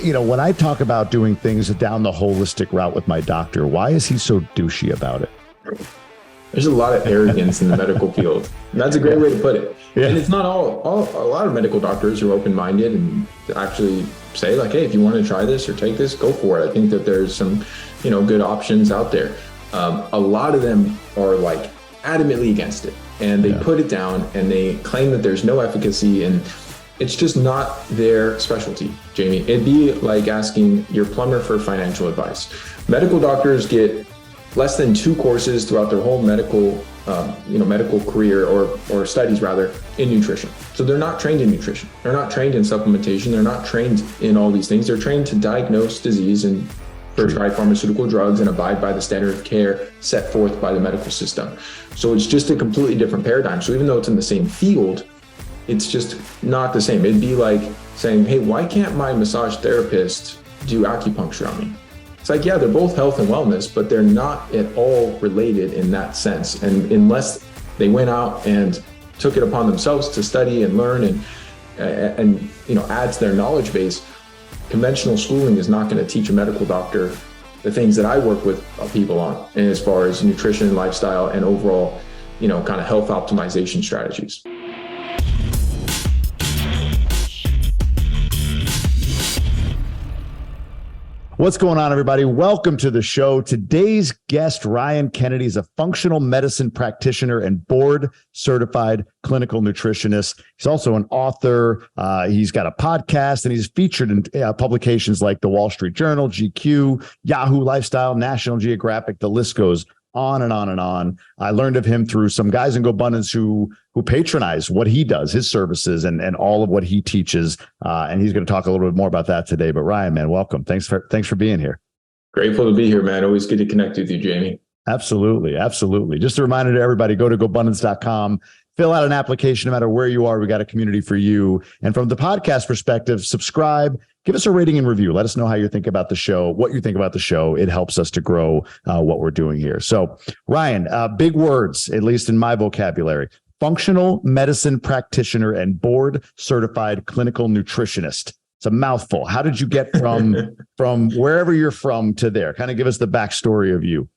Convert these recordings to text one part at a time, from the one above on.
when I talk about doing things down the holistic route with my doctor, why is he so douchey about it? There's a lot of arrogance in the medical field. And that's a great way to put it. Yeah. And it's not all, a lot of medical doctors are open-minded and actually say like, hey, if you want to try this or take this, go for it. I think that there's some, good options out there. A lot of them are like adamantly against it, and they put it down and they claim that there's no efficacy, and it's just not their specialty, Jamie. It'd be like asking your plumber for financial advice. Medical doctors get less than 2 courses throughout their whole medical career or studies rather in nutrition. So they're not trained in nutrition. They're not trained in supplementation. They're not trained in all these things. They're trained to diagnose disease and prescribe pharmaceutical drugs and abide by the standard of care set forth by the medical system. So it's just a completely different paradigm. So even though it's in the same field, it's just not the same. It'd be like saying, hey, why can't my massage therapist do acupuncture on me? It's like, yeah, they're both health and wellness, but they're not at all related in that sense. And unless they went out and took it upon themselves to study and learn and add to their knowledge base, conventional schooling is not going to teach a medical doctor the things that I work with people on, and as far as nutrition, lifestyle, and overall, kind of health optimization strategies. What's going on, everybody? Welcome to the show. Today's guest, Ryan Kennedy, is a functional medicine practitioner and board-certified clinical nutritionist. He's also an author. He's got a podcast, and he's featured in publications like the Wall Street Journal, GQ, Yahoo Lifestyle, National Geographic. The list goes on and on and on. I learned of him through some guys in Gobundance who patronize what he does, his services, and all of what he teaches. And he's going to talk a little bit more about that today. But Ryan, man, welcome. Thanks for being here. Grateful to be here, man. Always good to connect with you, Jamie. Absolutely. Absolutely. Just a reminder to everybody, go to Gobundance.com. Fill out an application no matter where you are. We got a community for you. And from the podcast perspective, subscribe, give us a rating and review. Let us know how you think about the show, what you think about the show. It helps us to grow what we're doing here. So, Ryan, big words, at least in my vocabulary: functional medicine practitioner and board-certified clinical nutritionist. It's a mouthful. How did you get from wherever you're from to there? Kind of give us the backstory of you.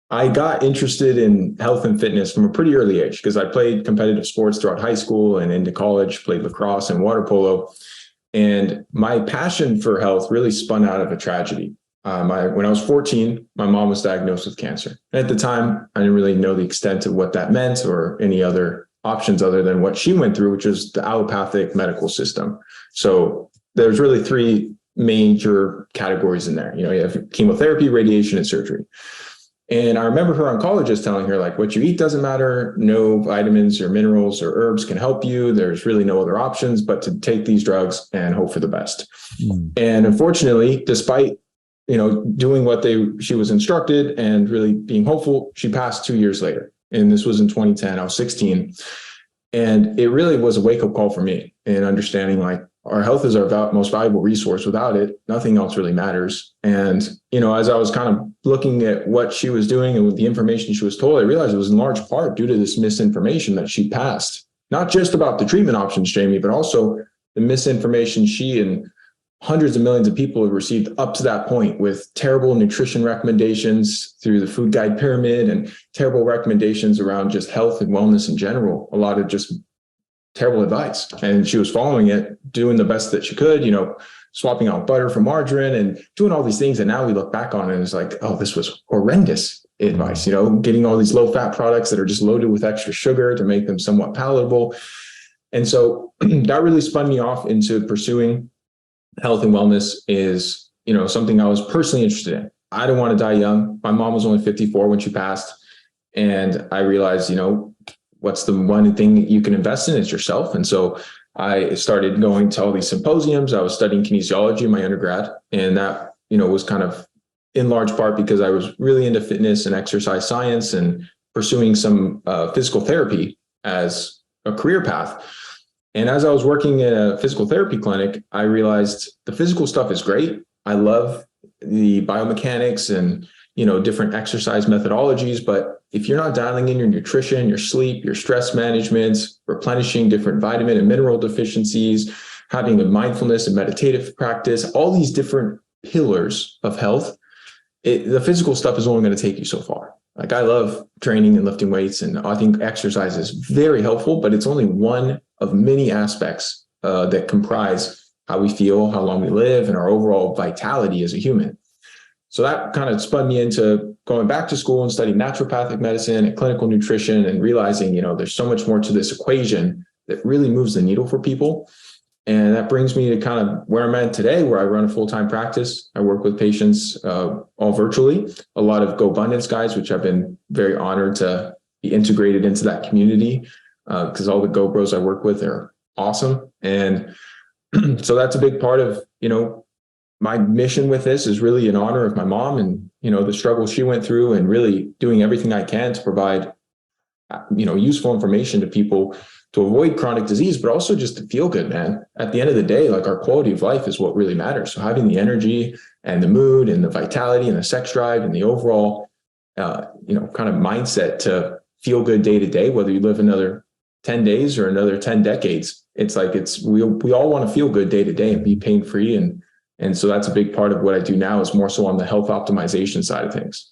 I got interested in health and fitness from a pretty early age because I played competitive sports throughout high school and into college, played lacrosse and water polo. And my passion for health really spun out of a tragedy. When I was 14, my mom was diagnosed with cancer. And at the time, I didn't really know the extent of what that meant or any other options other than what she went through, which was the allopathic medical system. So there's really 3 major categories in there. You have chemotherapy, radiation, and surgery. And I remember her oncologist telling her, like, what you eat doesn't matter. No vitamins or minerals or herbs can help you. There's really no other options but to take these drugs and hope for the best. And unfortunately, despite, doing what she was instructed and really being hopeful, she passed 2 years later. And this was in 2010. I was 16. And it really was a wake-up call for me in understanding, like, our health is our most valuable resource. Without it, nothing else really matters. And, as I was kind of looking at what she was doing and with the information she was told, I realized it was in large part due to this misinformation that she passed, not just about the treatment options, Jamie, but also the misinformation she and hundreds of millions of people have received up to that point, with terrible nutrition recommendations through the food guide pyramid and terrible recommendations around just health and wellness in general. A lot of just terrible advice. And she was following it, doing the best that she could, swapping out butter for margarine and doing all these things. And now we look back on it and it's like, oh, this was horrendous advice, getting all these low fat products that are just loaded with extra sugar to make them somewhat palatable. And so that really spun me off into pursuing health and wellness is, something I was personally interested in. I didn't want to die young. My mom was only 54 when she passed. And I realized, what's the one thing you can invest in is yourself. And so I started going to all these symposiums. I was studying kinesiology in my undergrad. And that, was kind of in large part because I was really into fitness and exercise science and pursuing some physical therapy as a career path. And as I was working in a physical therapy clinic, I realized the physical stuff is great. I love the biomechanics and, different exercise methodologies. But if you're not dialing in your nutrition, your sleep, your stress management, replenishing different vitamin and mineral deficiencies, having a mindfulness and meditative practice, all these different pillars of health, the physical stuff is only going to take you so far. Like I love training and lifting weights, and I think exercise is very helpful, but it's only one of many aspects that comprise how we feel, how long we live, and our overall vitality as a human. So that kind of spun me into going back to school and studying naturopathic medicine and clinical nutrition and realizing, there's so much more to this equation that really moves the needle for people. And that brings me to kind of where I'm at today, where I run a full-time practice. I work with patients all virtually, a lot of Gobundance guys, which I've been very honored to be integrated into that community because all the Go Bros I work with are awesome. And so that's a big part of, my mission with this is really in honor of my mom and, the struggles she went through, and really doing everything I can to provide, useful information to people to avoid chronic disease, but also just to feel good, man. At the end of the day, like our quality of life is what really matters. So having the energy and the mood and the vitality and the sex drive and the overall, kind of mindset to feel good day to day, whether you live another 10 days or another 10 decades, we all want to feel good day to day and be pain free. And so that's a big part of what I do now, is more so on the health optimization side of things.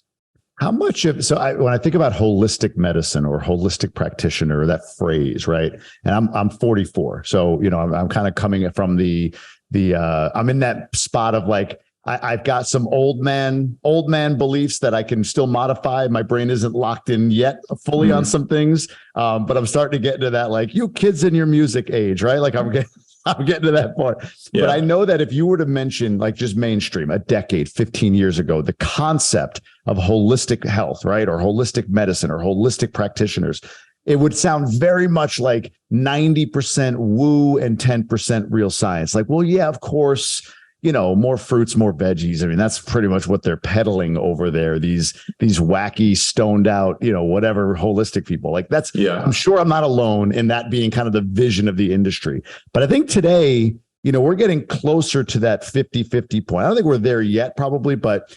How much of, when I think about holistic medicine or holistic practitioner, that phrase, right? And I'm 44. So, I'm kind of coming from the I'm in that spot of like, I've got some old man beliefs that I can still modify. My brain isn't locked in yet fully on some things. But I'm starting to get into that, like, you kids in your music age, right? Like I'm getting to that point. Yeah. But I know that if you were to mention, like, just mainstream, a decade, 15 years ago, the concept of holistic health, right? Or holistic medicine or holistic practitioners, it would sound very much like 90% woo and 10% real science. Like, well, yeah, of course, more fruits, more veggies. I mean, that's pretty much what they're peddling over there. These wacky, stoned out, whatever holistic people. Like I'm sure I'm not alone in that being kind of the vision of the industry. But I think today, we're getting closer to that 50-50 point. I don't think we're there yet, probably, but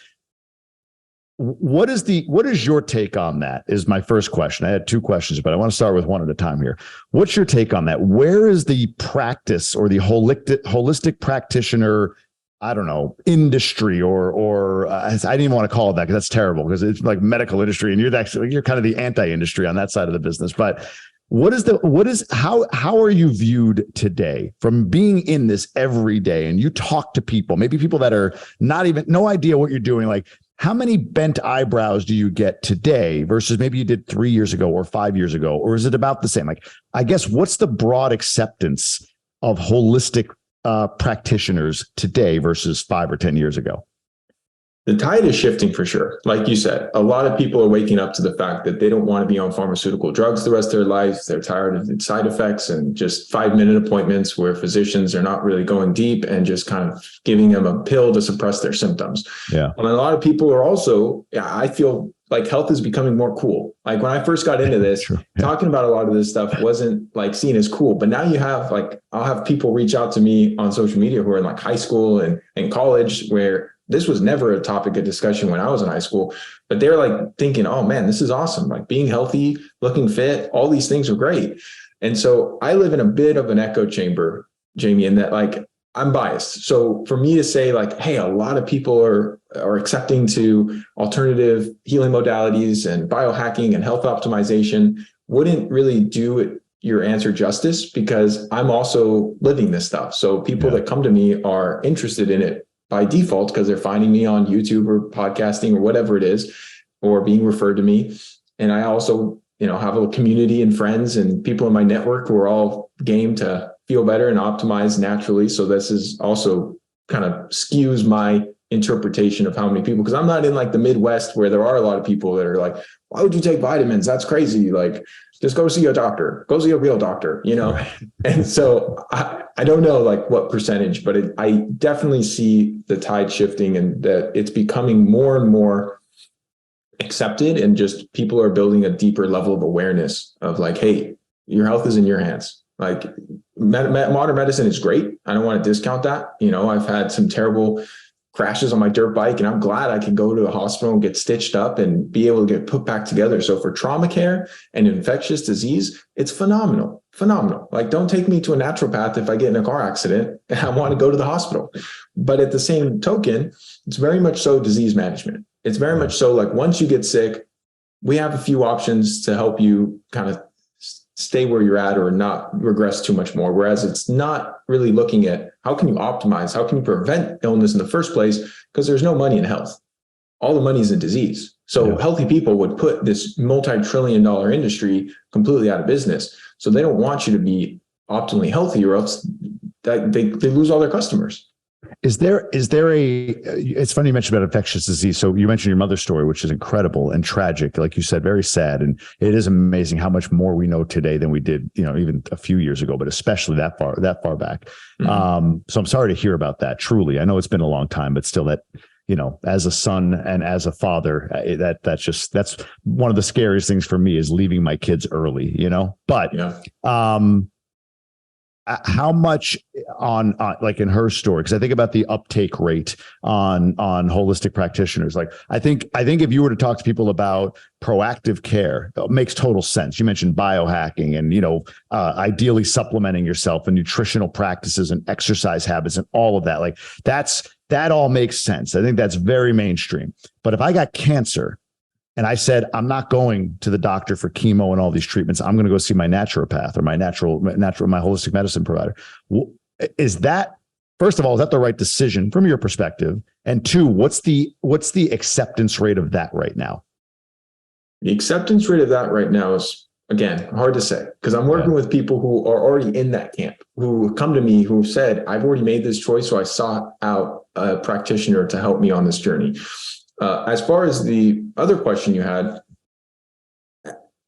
what is your take on that is my first question. I had two questions, but I want to start with one at a time here. What's your take on that? Where is the practice or the holistic practitioner, I don't know, industry or I didn't even want to call it that because that's terrible, because it's like medical industry and you're kind of the anti-industry on that side of the business. But how are you viewed today from being in this every day? And you talk to people, maybe people that are no idea what you're doing. Like, how many bent eyebrows do you get today versus maybe you did 3 years ago or 5 years ago? Or is it about the same? Like, I guess, what's the broad acceptance of holistic practitioners today versus 5 or 10 years ago? The tide is shifting for sure. Like you said, a lot of people are waking up to the fact that they don't want to be on pharmaceutical drugs the rest of their lives. They're tired of the side effects and just 5-minute appointments where physicians are not really going deep and just kind of giving them a pill to suppress their symptoms. Yeah. And a lot of people are also, I feel like health is becoming more cool. Like when I first got into this, talking about a lot of this stuff wasn't like seen as cool. But now you have I'll have people reach out to me on social media who are in like high school and college, where this was never a topic of discussion when I was in high school, but they're like thinking, oh man, this is awesome. Like being healthy, looking fit, all these things are great. And so I live in a bit of an echo chamber, Jamie, in that like I'm biased. So for me to say like, hey, a lot of people are accepting to alternative healing modalities and biohacking and health optimization wouldn't really do your answer justice, because I'm also living this stuff. So people that come to me are interested in it by default because they're finding me on YouTube or podcasting or whatever it is, or being referred to me. And I also, have a community and friends and people in my network who are all game to feel better and optimize naturally. So this is also kind of skews my interpretation of how many people, because I'm not in like the Midwest where there are a lot of people that are like, why would you take vitamins? That's crazy. Like, just go see a doctor, go see a real doctor, Right. And so I don't know like what percentage, but I definitely see the tide shifting and that it's becoming more and more accepted, and just people are building a deeper level of awareness of like, hey, your health is in your hands. Like modern medicine is great. I don't want to discount that. I've had some terrible crashes on my dirt bike, and I'm glad I can go to a hospital and get stitched up and be able to get put back together. So for trauma care and infectious disease, it's phenomenal. phenomenal. Like, don't take me to a naturopath if I get in a car accident and I want to go to the hospital. But at the same token, it's very much so disease management. It's very much so like, once you get sick, we have a few options to help you kind of stay where you're at or not regress too much more. Whereas it's not really looking at how can you optimize, how can you prevent illness in the first place? Because there's no money in health. All the money is in disease. So healthy people would put this multi-trillion-dollar industry completely out of business. So they don't want you to be optimally healthy, or else that they lose all their customers. Is there it's funny you mentioned about infectious disease. So you mentioned your mother's story, which is incredible and tragic. Like you said, very sad. And it is amazing how much more we know today than we did, even a few years ago, but especially that far back. Mm-hmm. So I'm sorry to hear about that. Truly. I know it's been a long time, but still, that, as a son and as a father, that's one of the scariest things for me, is leaving my kids early, but, how much on like in her story, because I think about the uptake rate on holistic practitioners. Like, I think if you were to talk to people about proactive care, it makes total sense. You mentioned biohacking and, ideally supplementing yourself, and nutritional practices and exercise habits and all of that. Like, that all makes sense. I think that's very mainstream. But if I got cancer and I said, I'm not going to the doctor for chemo and all these treatments, I'm going to go see my naturopath or my my holistic medicine provider. Is that, first of all, is that the right decision from your perspective? And two, what's the acceptance rate of that right now? The acceptance rate of that right now is, again, hard to say, because I'm working with people who are already in that camp, who come to me, who said, I've already made this choice, so I sought out a practitioner to help me on this journey. As far as the other question you had,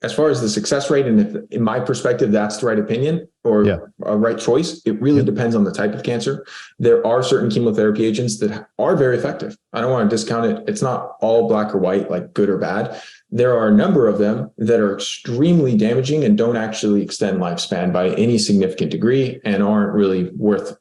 as far as the success rate, and if, in my perspective, that's the right opinion or a right choice, it really depends on the type of cancer. There are certain chemotherapy agents that are very effective. I don't want to discount it. It's not all black or white, like good or bad. There are a number of them that are extremely damaging and don't actually extend lifespan by any significant degree and aren't really worth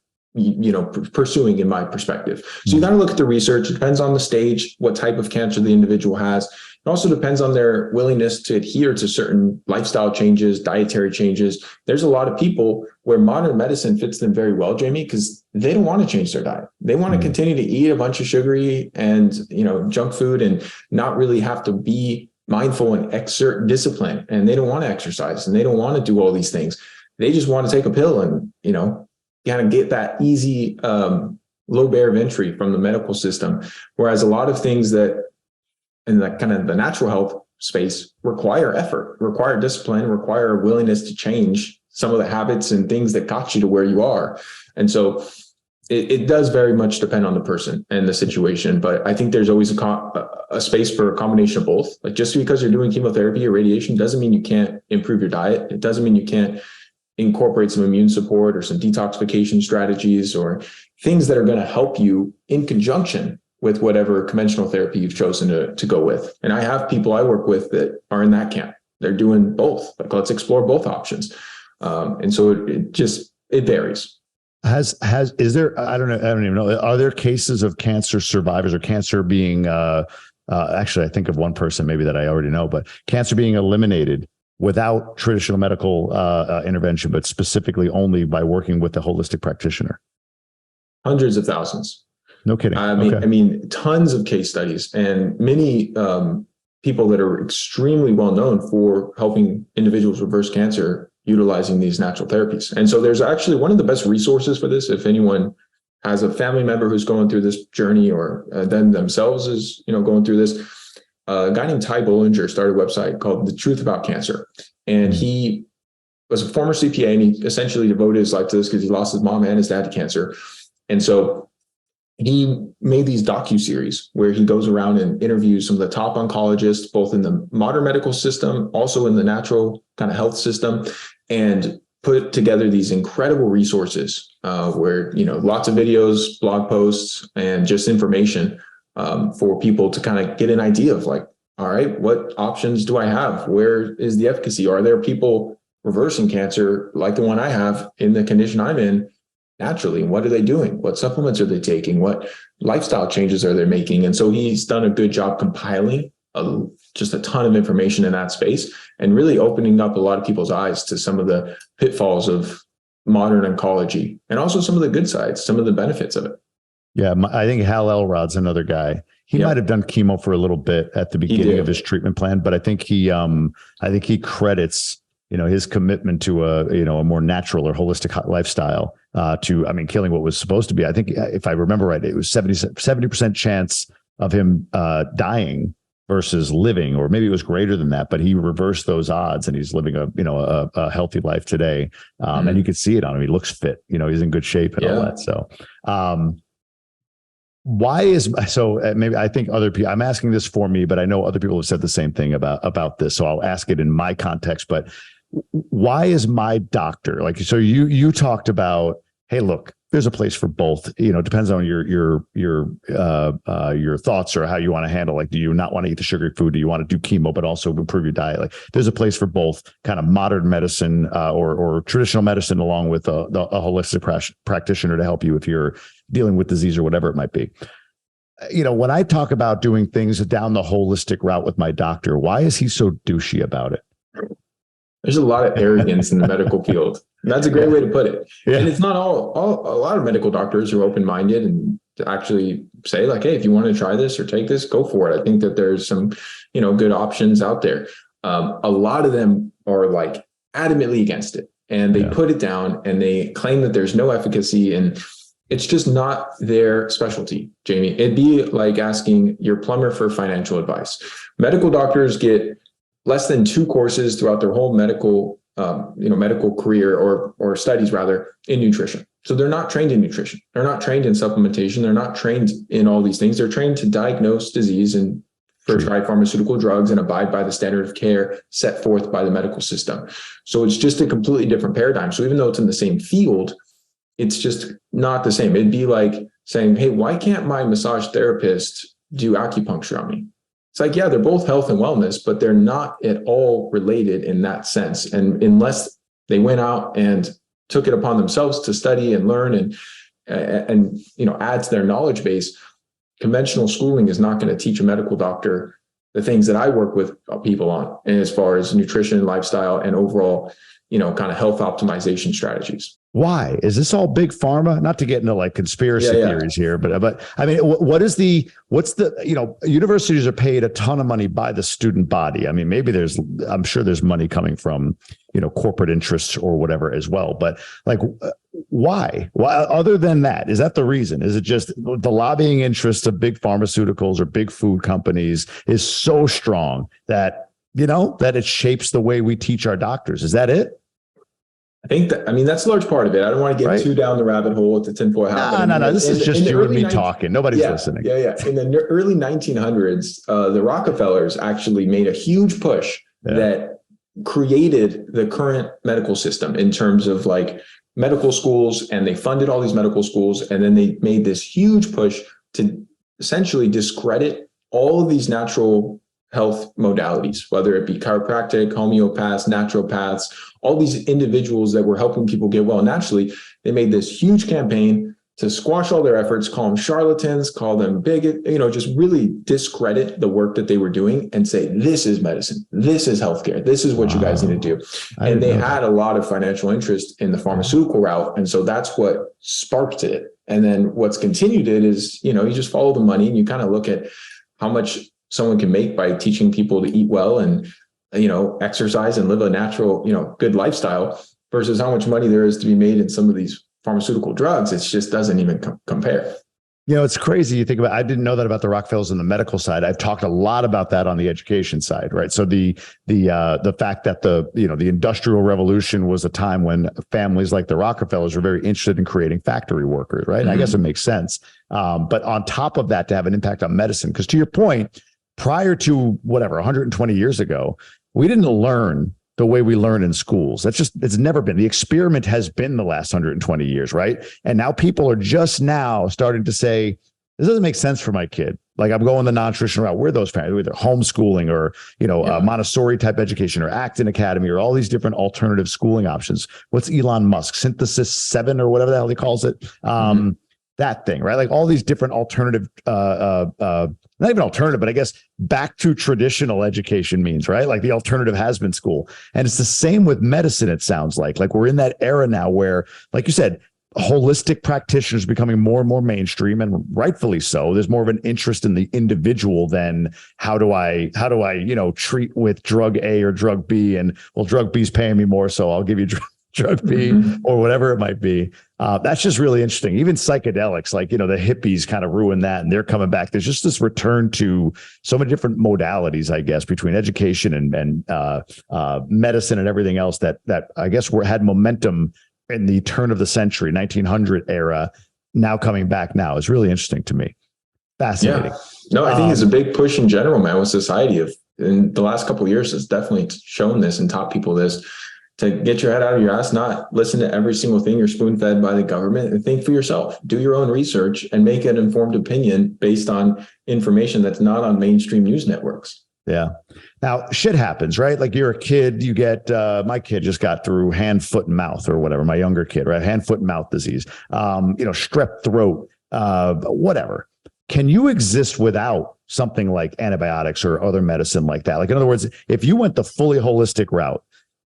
pursuing, in my perspective. So you got to look at the research. It depends on the stage, what type of cancer the individual has. It also depends on their willingness to adhere to certain lifestyle changes, dietary changes. There's a lot of people where modern medicine fits them very well, Jamie, because they don't want to change their diet. They want to continue to eat a bunch of sugary and, junk food and not really have to be mindful and exert discipline. And they don't want to exercise and they don't want to do all these things. They just want to take a pill and, kind of get that easy, low barrier of entry from the medical system. Whereas a lot of things that in that kind of the natural health space require effort, require discipline, require a willingness to change some of the habits and things that got you to where you are. And so it does very much depend on the person and the situation. But I think there's always a space for a combination of both. Like, just because you're doing chemotherapy or radiation doesn't mean you can't improve your diet. It doesn't mean you can't incorporate some immune support or some detoxification strategies or things that are going to help you in conjunction with whatever conventional therapy you've chosen to go with. And I have people I work with that are in that camp. They're doing both. Like, let's explore both options. And so it varies. Is there, I don't even know, are there cases of cancer survivors or cancer being, actually, I think of one person maybe that I already know, but cancer being eliminated without traditional medical intervention, but specifically only by working with a holistic practitioner? Hundreds of thousands. No kidding. I mean, tons of case studies and many people that are extremely well known for helping individuals reverse cancer utilizing these natural therapies. And so there's actually one of the best resources for this. If anyone has a family member who's going through this journey or them themselves is, going through this, a guy named Ty Bollinger started a website called The Truth About Cancer. And he was a former CPA and he essentially devoted his life to this because he lost his mom and his dad to cancer. And so he made these docuseries where he goes around and interviews some of the top oncologists, both in the modern medical system, also in the natural kind of health system, and put together these incredible resources where, lots of videos, blog posts, and just information for people to kind of get an idea of like, all right, what options do I have? Where is the efficacy? Are there people reversing cancer like the one I have in the condition I'm in naturally? What are they doing? What supplements are they taking? What lifestyle changes are they making? And so he's done a good job compiling just a ton of information in that space, and really opening up a lot of people's eyes to some of the pitfalls of modern oncology, and also some of the good sides, some of the benefits of it. Yeah, I think Hal Elrod's another guy. He might have done chemo for a little bit at the beginning of his treatment plan, but I think he credits, his commitment to a more natural or holistic lifestyle killing what was supposed to be. I think if I remember right, it was 70% chance of him dying versus living, or maybe it was greater than that, but he reversed those odds and he's living a healthy life today. And you can see it on him. He looks fit, he's in good shape and all that. So, maybe I think other people, I'm asking this for me, but I know other people have said the same thing about this. So I'll ask it in my context, but why is my doctor so you talked about, hey, look, there's a place for both, depends on your thoughts or how you want to handle, do you not want to eat the sugary food? Do you want to do chemo, but also improve your diet? There's a place for both kind of modern medicine or traditional medicine, along with a holistic practitioner to help you if you're dealing with disease or whatever it might be. When I talk about doing things down the holistic route with my doctor, why is he so douchey about it? There's a lot of arrogance in the medical field. And that's a great way to put it. Yeah. And it's not a lot of medical doctors are open-minded and to actually say hey, if you want to try this or take this, go for it. I think that there's some, good options out there. A lot of them are adamantly against it, and they put it down and they claim that there's no efficacy, and it's just not their specialty, Jamie. It'd be like asking your plumber for financial advice. Medical doctors get less than 2 courses throughout their whole medical career or studies rather in nutrition. So they're not trained in nutrition. They're not trained in supplementation. They're not trained in all these things. They're trained to diagnose disease and prescribe pharmaceutical drugs and abide by the standard of care set forth by the medical system. So it's just a completely different paradigm. So even though it's in the same field, it's just not the same. It'd be like saying, hey, why can't my massage therapist do acupuncture on me? It's they're both health and wellness, but they're not at all related in that sense. And unless they went out and took it upon themselves to study and learn and add to their knowledge base, conventional schooling is not going to teach a medical doctor the things that I work with people on, and as far as nutrition, lifestyle, and overall, kind of health optimization strategies. Why is this all big pharma? Not to get into conspiracy theories here, but I mean, what's the universities are paid a ton of money by the student body. I mean, I'm sure there's money coming from, corporate interests or whatever as well. But why? Other than that, is that the reason? Is it just the lobbying interests of big pharmaceuticals or big food companies is so strong that, that it shapes the way we teach our doctors? Is that it? That's a large part of it. I don't want to get too down the rabbit hole with the tinfoil hat. No. This is just you and me talking. Nobody's listening. Yeah. In the early 1900s, the Rockefellers actually made a huge push that created the current medical system in terms of medical schools, and they funded all these medical schools. And then they made this huge push to essentially discredit all of these natural health modalities, whether it be chiropractic, homeopaths, naturopaths, all these individuals that were helping people get well naturally. They made this huge campaign to squash all their efforts, call them charlatans, call them bigot, just really discredit the work that they were doing and say, this is medicine, this is healthcare, this is what you guys need to do. And they had a lot of financial interest in the pharmaceutical route. And so that's what sparked it. And then what's continued it is, you just follow the money and you kind of look at how much someone can make by teaching people to eat well and, exercise and live a natural, good lifestyle versus how much money there is to be made in some of these pharmaceutical drugs. It just doesn't even compare. It's crazy. You think about, I didn't know that about the Rockefellers on the medical side. I've talked a lot about that on the education side, right? So the fact that the Industrial Revolution was a time when families like the Rockefellers were very interested in creating factory workers, right? And I guess it makes sense. But on top of that, to have an impact on medicine, because to your point, prior to 120 years ago, we didn't learn the way we learn in schools. It's never been. The experiment has been the last 120 years, right? And now people are just now starting to say, this doesn't make sense for my kid. I'm going the non-traditional route. We're those parents, either homeschooling or, Montessori type education or Acton Academy or all these different alternative schooling options. What's Elon Musk? Synthesis 7 or whatever the hell he calls it. that thing, right? Like all these different alternative, not even alternative, but I guess back to traditional education means, right? Like the alternative has been school. And it's the same with medicine, it sounds like. Like we're in that era now where, like you said, holistic practitioners becoming more and more mainstream, and rightfully so. There's more of an interest in the individual than how do I, treat with drug A or drug B, and well, drug B is paying me more, so I'll give you drug B or whatever it might be. That's just really interesting. Even psychedelics, like, the hippies kind of ruined that, and they're coming back. There's just this return to so many different modalities, I guess, between education and medicine and everything else that I guess had momentum in the turn of the century, 1900 era, now coming back now is really interesting to me. Fascinating. Yeah. No, I think it's a big push in general, man, with society. In the last couple of years, it's definitely shown this and taught people this, to get your head out of your ass, not listen to every single thing you're spoon fed by the government, and think for yourself, do your own research and make an informed opinion based on information that's not on mainstream news networks. Yeah. Now, shit happens, right? Like you're a kid, you get, my kid just got through hand, foot, and mouth or whatever. My younger kid, right? Hand, foot, and mouth disease, strep throat, whatever. Can you exist without something like antibiotics or other medicine like that? Like, in other words, if you went the fully holistic route,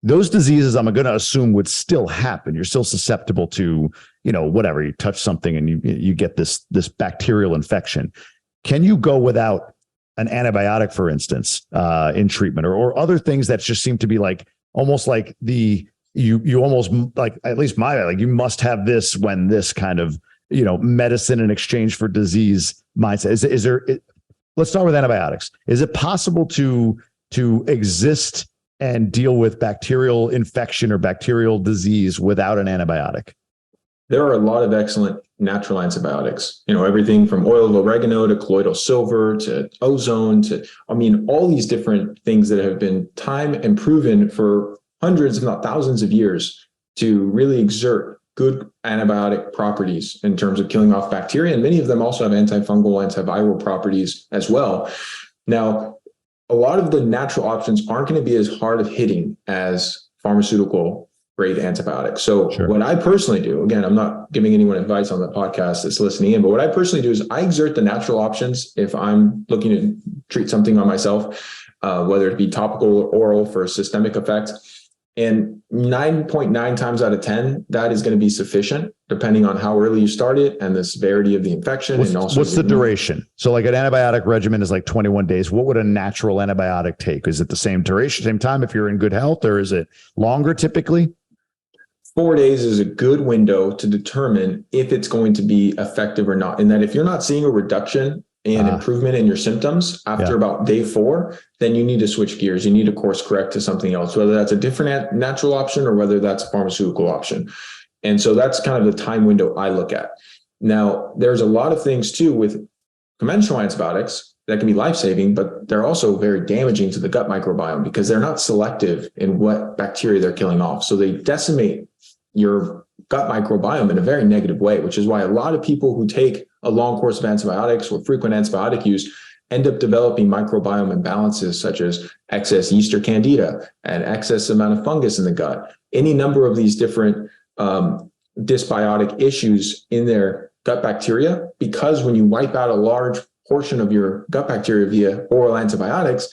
those diseases, I'm going to assume, would still happen. You're still susceptible to, whatever, you touch something and you get this bacterial infection. Can you go without an antibiotic, for instance, in treatment, or other things that just seem to be like almost like you almost like, at least you must have this when this kind of, medicine in exchange for disease mindset. Is there, let's start with antibiotics. Is it possible to exist and deal with bacterial infection or bacterial disease without an antibiotic? There are a lot of excellent natural antibiotics, everything from oil of oregano to colloidal silver to ozone to, all these different things that have been time and proven for hundreds, if not thousands of years, to really exert good antibiotic properties in terms of killing off bacteria. And many of them also have antifungal, antiviral properties as well. Now, a lot of the natural options aren't going to be as hard of hitting as pharmaceutical grade antibiotics. So What I personally do, again, I'm not giving anyone advice on the podcast that's listening in, but what I personally do is I exert the natural options if I'm looking to treat something on myself, whether it be topical or oral for a systemic effect. And 9.9 times out of 10, that is going to be sufficient, depending on how early you start it and the severity of the infection. What's the duration? So like an antibiotic regimen is like 21 days. What would a natural antibiotic take? Is it the same duration, same time if you're in good health, or is it longer typically? 4 days is a good window to determine if it's going to be effective or not. And that if you're not seeing a reduction and improvement in your symptoms after about day 4, then you need to switch gears. You need to course correct to something else, whether that's a different natural option or whether that's a pharmaceutical option. And so that's kind of the time window I look at. Now, there's a lot of things too with conventional antibiotics that can be life-saving, but they're also very damaging to the gut microbiome because they're not selective in what bacteria they're killing off. So they decimate your gut microbiome in a very negative way, which is why a lot of people who take a long course of antibiotics or frequent antibiotic use end up developing microbiome imbalances such as excess yeast or candida and excess amount of fungus in the gut. Any number of these different dysbiotic issues in their gut bacteria, because when you wipe out a large portion of your gut bacteria via oral antibiotics,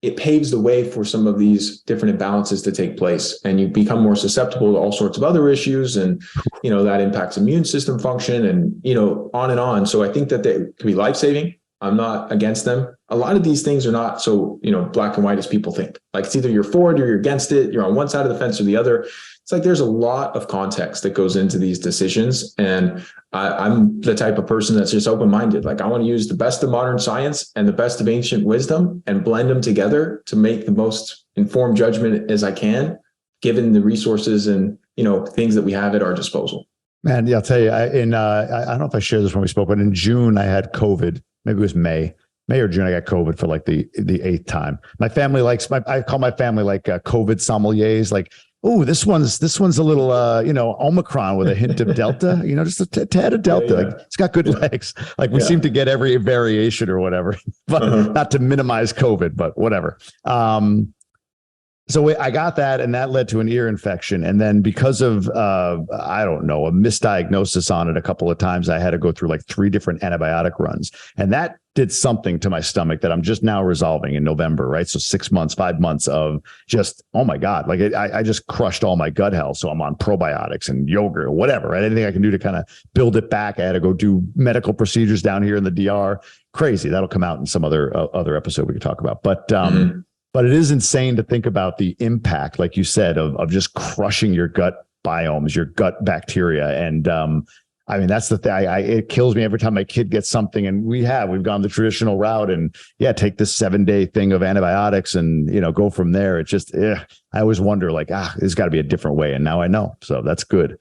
it paves the way for some of these different imbalances to take place, and you become more susceptible to all sorts of other issues. And, that impacts immune system function and, on and on. So I think that they can be life-saving. I'm not against them. A lot of these things are not so, black and white as people think. Like it's either you're for it or you're against it. You're on one side of the fence or the other. It's like there's a lot of context that goes into these decisions. And I'm the type of person that's just open-minded. Like I want to use the best of modern science and the best of ancient wisdom and blend them together to make the most informed judgment as I can, given the resources and, things that we have at our disposal. Man, yeah, I'll tell you, I don't know if I shared this when we spoke, but in June I had COVID. Maybe it was May or June. I got COVID for like the 8th time. My family I call my family like COVID sommeliers. Like, oh, this one's a little, Omicron with a hint of Delta, just a tad of Delta. Yeah. Like it's got good legs. Like we seem to get every variation or whatever, but not to minimize COVID, but whatever. So I got that, and that led to an ear infection. And then because of, I don't know, a misdiagnosis on it a couple of times, I had to go through like 3 different antibiotic runs. And that did something to my stomach that I'm just now resolving in November, right? So 6 months, 5 months of just, oh my God, like I just crushed all my gut health. So I'm on probiotics and yogurt or whatever, right? Anything I can do to kind of build it back. I had to go do medical procedures down here in the DR. Crazy. That'll come out in some other episode we could talk about. But it is insane to think about the impact, like you said, of just crushing your gut biomes, your gut bacteria. And I mean, that's the thing. It kills me every time my kid gets something. And we've gone the traditional route and take this 7-day thing of antibiotics and, go from there. It's just, I always wonder like, there's got to be a different way. And now I know. So that's good.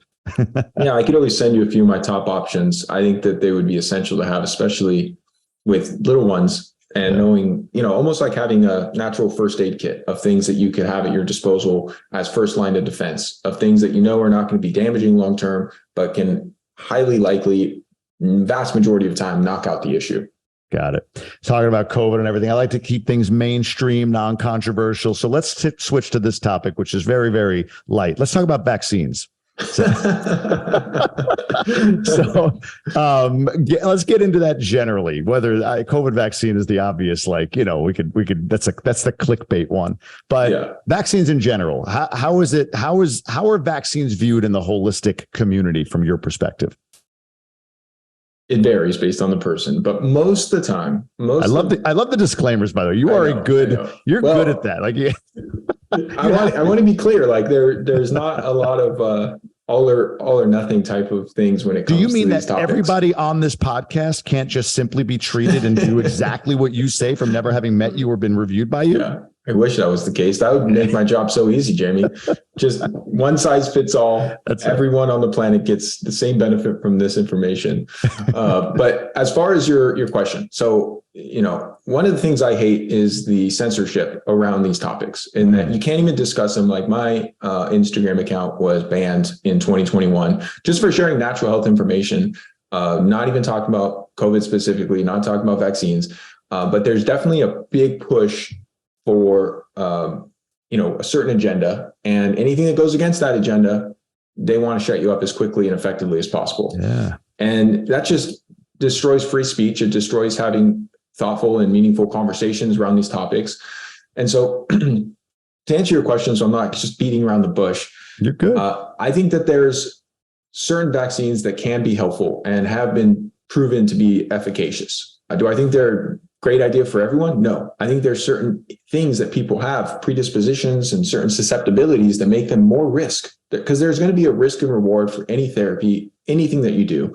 Yeah, I could always send you a few of my top options. I think that they would be essential to have, especially with little ones. And knowing, almost like having a natural first aid kit of things that you could have at your disposal as first line of defense, of things that are not going to be damaging long term, but can highly likely, vast majority of time, knock out the issue. Got it. Talking about COVID and everything, I like to keep things mainstream, non-controversial. So let's switch to this topic, which is very, very light. Let's talk about vaccines. Let's get into that generally, whether COVID vaccine is the obvious, like, we could, that's the clickbait one, but vaccines in general, how are vaccines viewed in the holistic community from your perspective? It varies based on the person, but most of the time, I love the disclaimers, by the way. You're good at that. Like, I want to be clear. Like there's not a lot of all or nothing type of things when it comes to these topics. Do you mean that everybody on this podcast can't just simply be treated and do exactly what you say from never having met you or been reviewed by you? Yeah, I wish that was the case. That would make my job so easy, Jamie. Just one size fits all. Everyone on the planet gets the same benefit from this information. But as far as your question, so, one of the things I hate is the censorship around these topics, in that you can't even discuss them. Like my Instagram account was banned in 2021 just for sharing natural health information, not even talking about COVID specifically, not talking about vaccines. But there's definitely a big push for, a certain agenda, and anything that goes against that agenda, they want to shut you up as quickly and effectively as possible. Yeah. And that just destroys free speech. It destroys having thoughtful and meaningful conversations around these topics. And so to answer your question, so I'm not just beating around the bush. You're good. I think that there's certain vaccines that can be helpful and have been proven to be efficacious. Do I think they're a great idea for everyone? No. I think there's certain things that people have, predispositions and certain susceptibilities that make them more risk, because there's going to be a risk and reward for any therapy, anything that you do.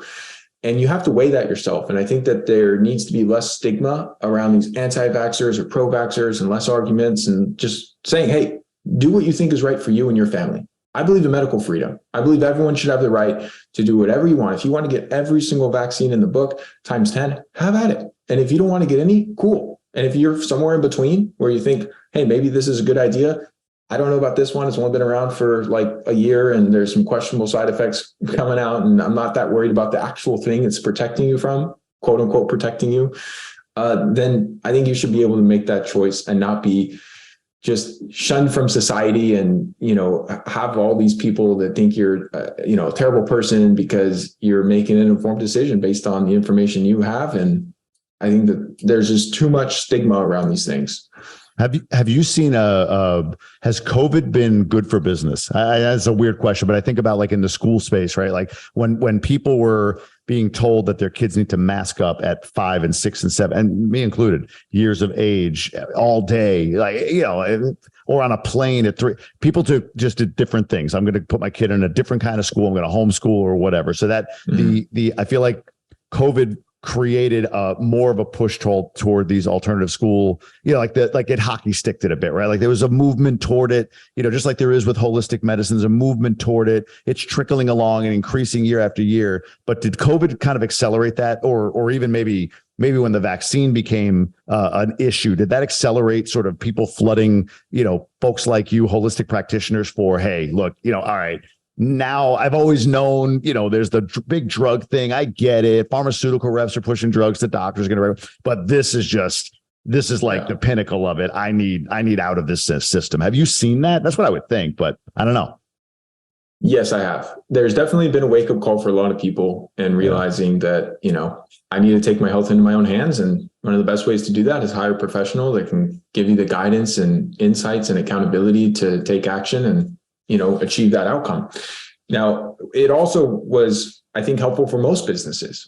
And you have to weigh that yourself. And I think that there needs to be less stigma around these anti-vaxxers or pro-vaxxers, and less arguments, and just saying, hey, do what you think is right for you and your family. I believe in medical freedom. I believe everyone should have the right to do whatever you want. If you want to get every single vaccine in the book times 10, have at it. And if you don't want to get any, cool. And if you're somewhere in between where you think, hey, maybe this is a good idea, I don't know about this one. It's only been around for like a year and there's some questionable side effects coming out, and I'm not that worried about the actual thing it's protecting you from, quote unquote, protecting you, then I think you should be able to make that choice and not be just shunned from society and, have all these people that think you're, a terrible person because you're making an informed decision based on the information you have. And I think that there's just too much stigma around these things. Have you seen has COVID been good for business? That's a weird question, but I think about like in the school space, right? Like when people were being told that their kids need to mask up at 5 and 6 and 7, and me included, years of age, all day, like, or on a plane at 3, people just did different things. I'm going to put my kid in a different kind of school. I'm going to homeschool or whatever. So that I feel like COVID created more of a push toward these alternative school, like it hockey sticked it a bit, right? Like there was a movement toward it, just like there is with holistic medicine, there's a movement toward it. It's trickling along and increasing year after year. But did COVID kind of accelerate that, or even maybe when the vaccine became an issue, did that accelerate sort of people flooding, folks like you, holistic practitioners, for, hey, look, all right, now I've always known, there's the big drug thing. I get it. Pharmaceutical reps are pushing drugs to doctors, but this is just this is like the pinnacle of it. I need out of this system. Have you seen that? That's what I would think, but I don't know. Yes, I have. There's definitely been a wake up call for a lot of people, and realizing that, I need to take my health into my own hands. And one of the best ways to do that is hire a professional that can give you the guidance and insights and accountability to take action and, achieve that outcome. Now, it also was, I think, helpful for most businesses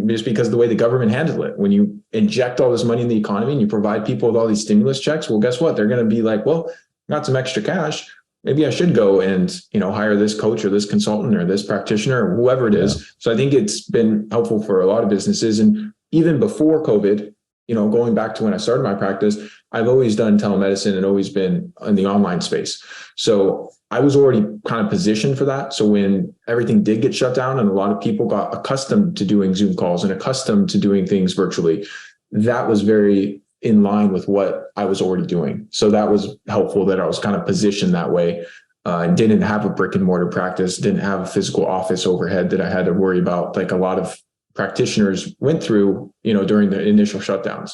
just because of the way the government handled it. When you inject all this money in the economy and you provide people with all these stimulus checks, well, guess what? They're going to be like, well, got some extra cash. Maybe I should go and, hire this coach or this consultant or this practitioner or whoever it is. Yeah. So I think it's been helpful for a lot of businesses. And even before COVID, going back to when I started my practice, I've always done telemedicine and always been in the online space. So I was already kind of positioned for that. So when everything did get shut down and a lot of people got accustomed to doing Zoom calls and accustomed to doing things virtually, that was very in line with what I was already doing. So that was helpful that I was kind of positioned that way. Didn't have a brick and mortar practice, didn't have a physical office overhead that I had to worry about, like a lot of practitioners went through, during the initial shutdowns.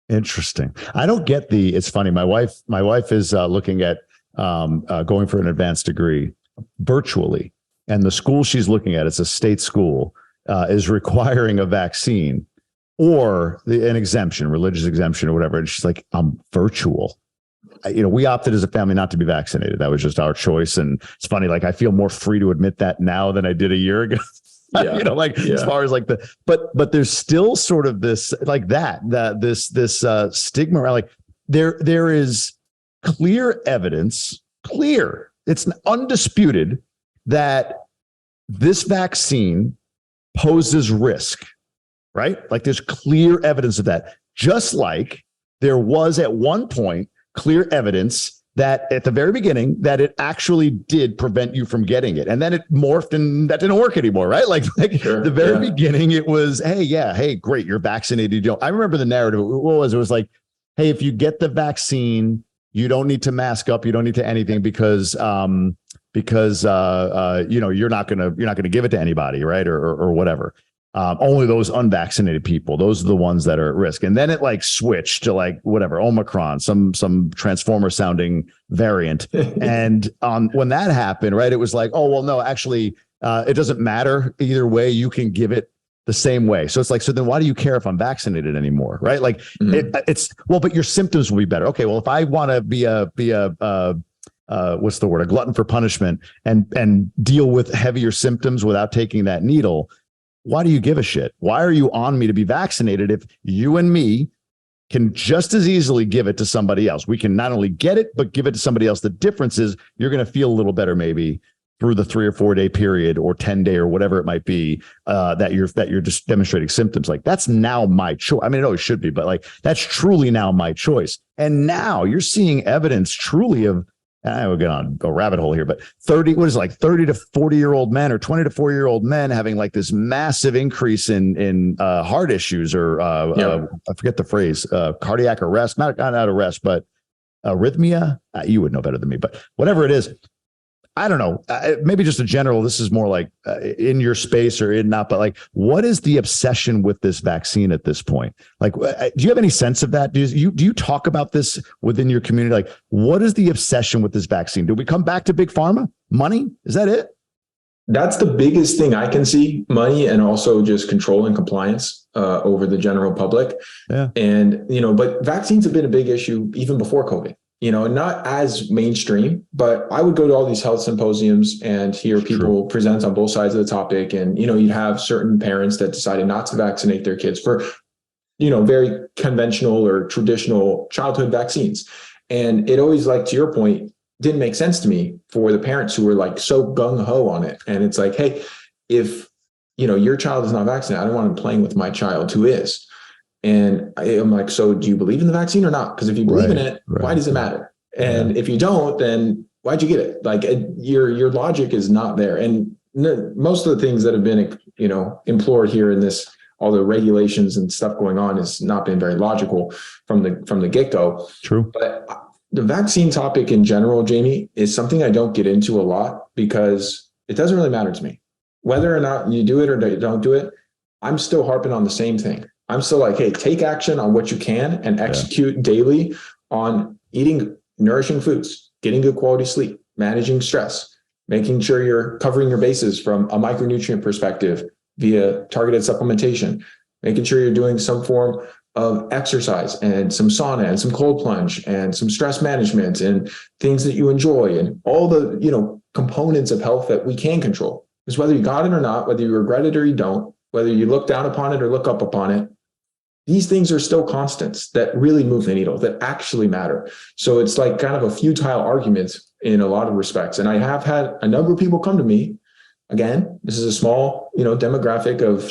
Interesting. I don't get it's funny. My wife is looking at going for an advanced degree virtually. And the school she's looking at, it's a state school, is requiring a vaccine or an exemption, religious exemption or whatever. And she's like, I'm virtual. We opted as a family not to be vaccinated. That was just our choice. And it's funny, like I feel more free to admit that now than I did a year ago. As far as like but there's still sort of this like this stigma around, like there is clear evidence, it's undisputed that this vaccine poses risk, right? Like there's clear evidence of that. Just like there was at one point clear evidence that at the very beginning that it actually did prevent you from getting it. And then it morphed and that didn't work anymore, right? Like sure, the very beginning, it was, hey, great, you're vaccinated. I remember the narrative. What was it? It was like, hey, if you get the vaccine, you don't need to mask up. You don't need to anything because you're not gonna give it to anybody, right? Or whatever. Only those unvaccinated people, those are the ones that are at risk. And then it like switched to like whatever, Omicron, some transformer sounding variant. And when that happened, right, it was like, oh, well, no, actually, it doesn't matter either way. You can give it the same way. So it's like, so then why do you care if I'm vaccinated anymore? Right. Like it's well, but your symptoms will be better. Okay. Well, if I want to be a what's the word? A glutton for punishment and deal with heavier symptoms without taking that needle, why do you give a shit? Why are you on me to be vaccinated if you and me can just as easily give it to somebody else? We can not only get it, but give it to somebody else. The difference is you're going to feel a little better maybe through the 3 or 4 day period or 10-day or whatever it might be, that you're just demonstrating symptoms. Like that's now my choice. I mean, it always should be, but like that's truly now my choice. And now you're seeing evidence truly of, I will get on a rabbit hole here, but 30 to 40-year-old men or 20 to 40-year-old men having like this massive increase in heart issues or I forget the phrase, cardiac arrest, not arrest, but arrhythmia. You would know better than me, but whatever it is, I don't know. Maybe just a general, this is more like in your space or in not, but like, what is the obsession with this vaccine at this point? Like, do you have any sense of that? Do you talk about this within your community? Like, what is the obsession with this vaccine? Do we come back to big pharma? Money? Is that it? That's the biggest thing I can see, money, and also just control and compliance over the general public. Yeah. And, but vaccines have been a big issue even before COVID. Not as mainstream, but I would go to all these health symposiums and hear people present on both sides of the topic. And, you'd have certain parents that decided not to vaccinate their kids for, very conventional or traditional childhood vaccines. And it always, like, to your point, didn't make sense to me for the parents who were like so gung ho on it. And it's like, hey, if, your child is not vaccinated, I don't want him playing with my child who is. And I'm like, so do you believe in the vaccine or not? Because if you believe in it, why does it matter? And if you don't, then why'd you get it? Like your logic is not there. And most of the things that have been, implored here in this, all the regulations and stuff going on has not been very logical from the get-go. True. But the vaccine topic in general, Jamie, is something I don't get into a lot because it doesn't really matter to me. Whether or not you do it or don't do it, I'm still harping on the same thing. I'm still like, hey, take action on what you can and execute daily on eating nourishing foods, getting good quality sleep, managing stress, making sure you're covering your bases from a micronutrient perspective via targeted supplementation, making sure you're doing some form of exercise and some sauna and some cold plunge and some stress management and things that you enjoy and all the, components of health that we can control. Because whether you got it or not, whether you regret it or you don't, whether you look down upon it or look up upon it, these things are still constants that really move the needle, that actually matter. So it's like kind of a futile argument in a lot of respects. And I have had a number of people come to me. Again, this is a small, demographic of,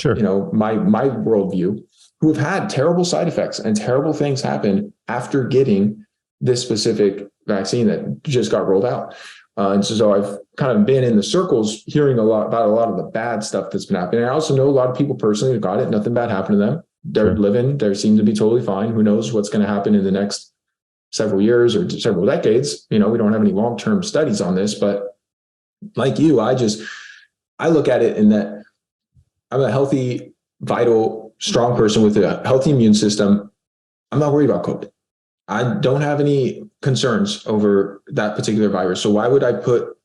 my worldview, who have had terrible side effects and terrible things happen after getting this specific vaccine that just got rolled out. And so I've kind of been in the circles hearing a lot of the bad stuff that's been happening. I also know a lot of people personally who got it. Nothing bad happened to them. They're living, they seem to be totally fine. Who knows what's going to happen in the next several years or several decades. We don't have any long-term studies on this, but like you, I look at it in that I'm a healthy, vital, strong person with a healthy immune system. I'm not worried about COVID. I don't have any concerns over that particular virus. So why would I put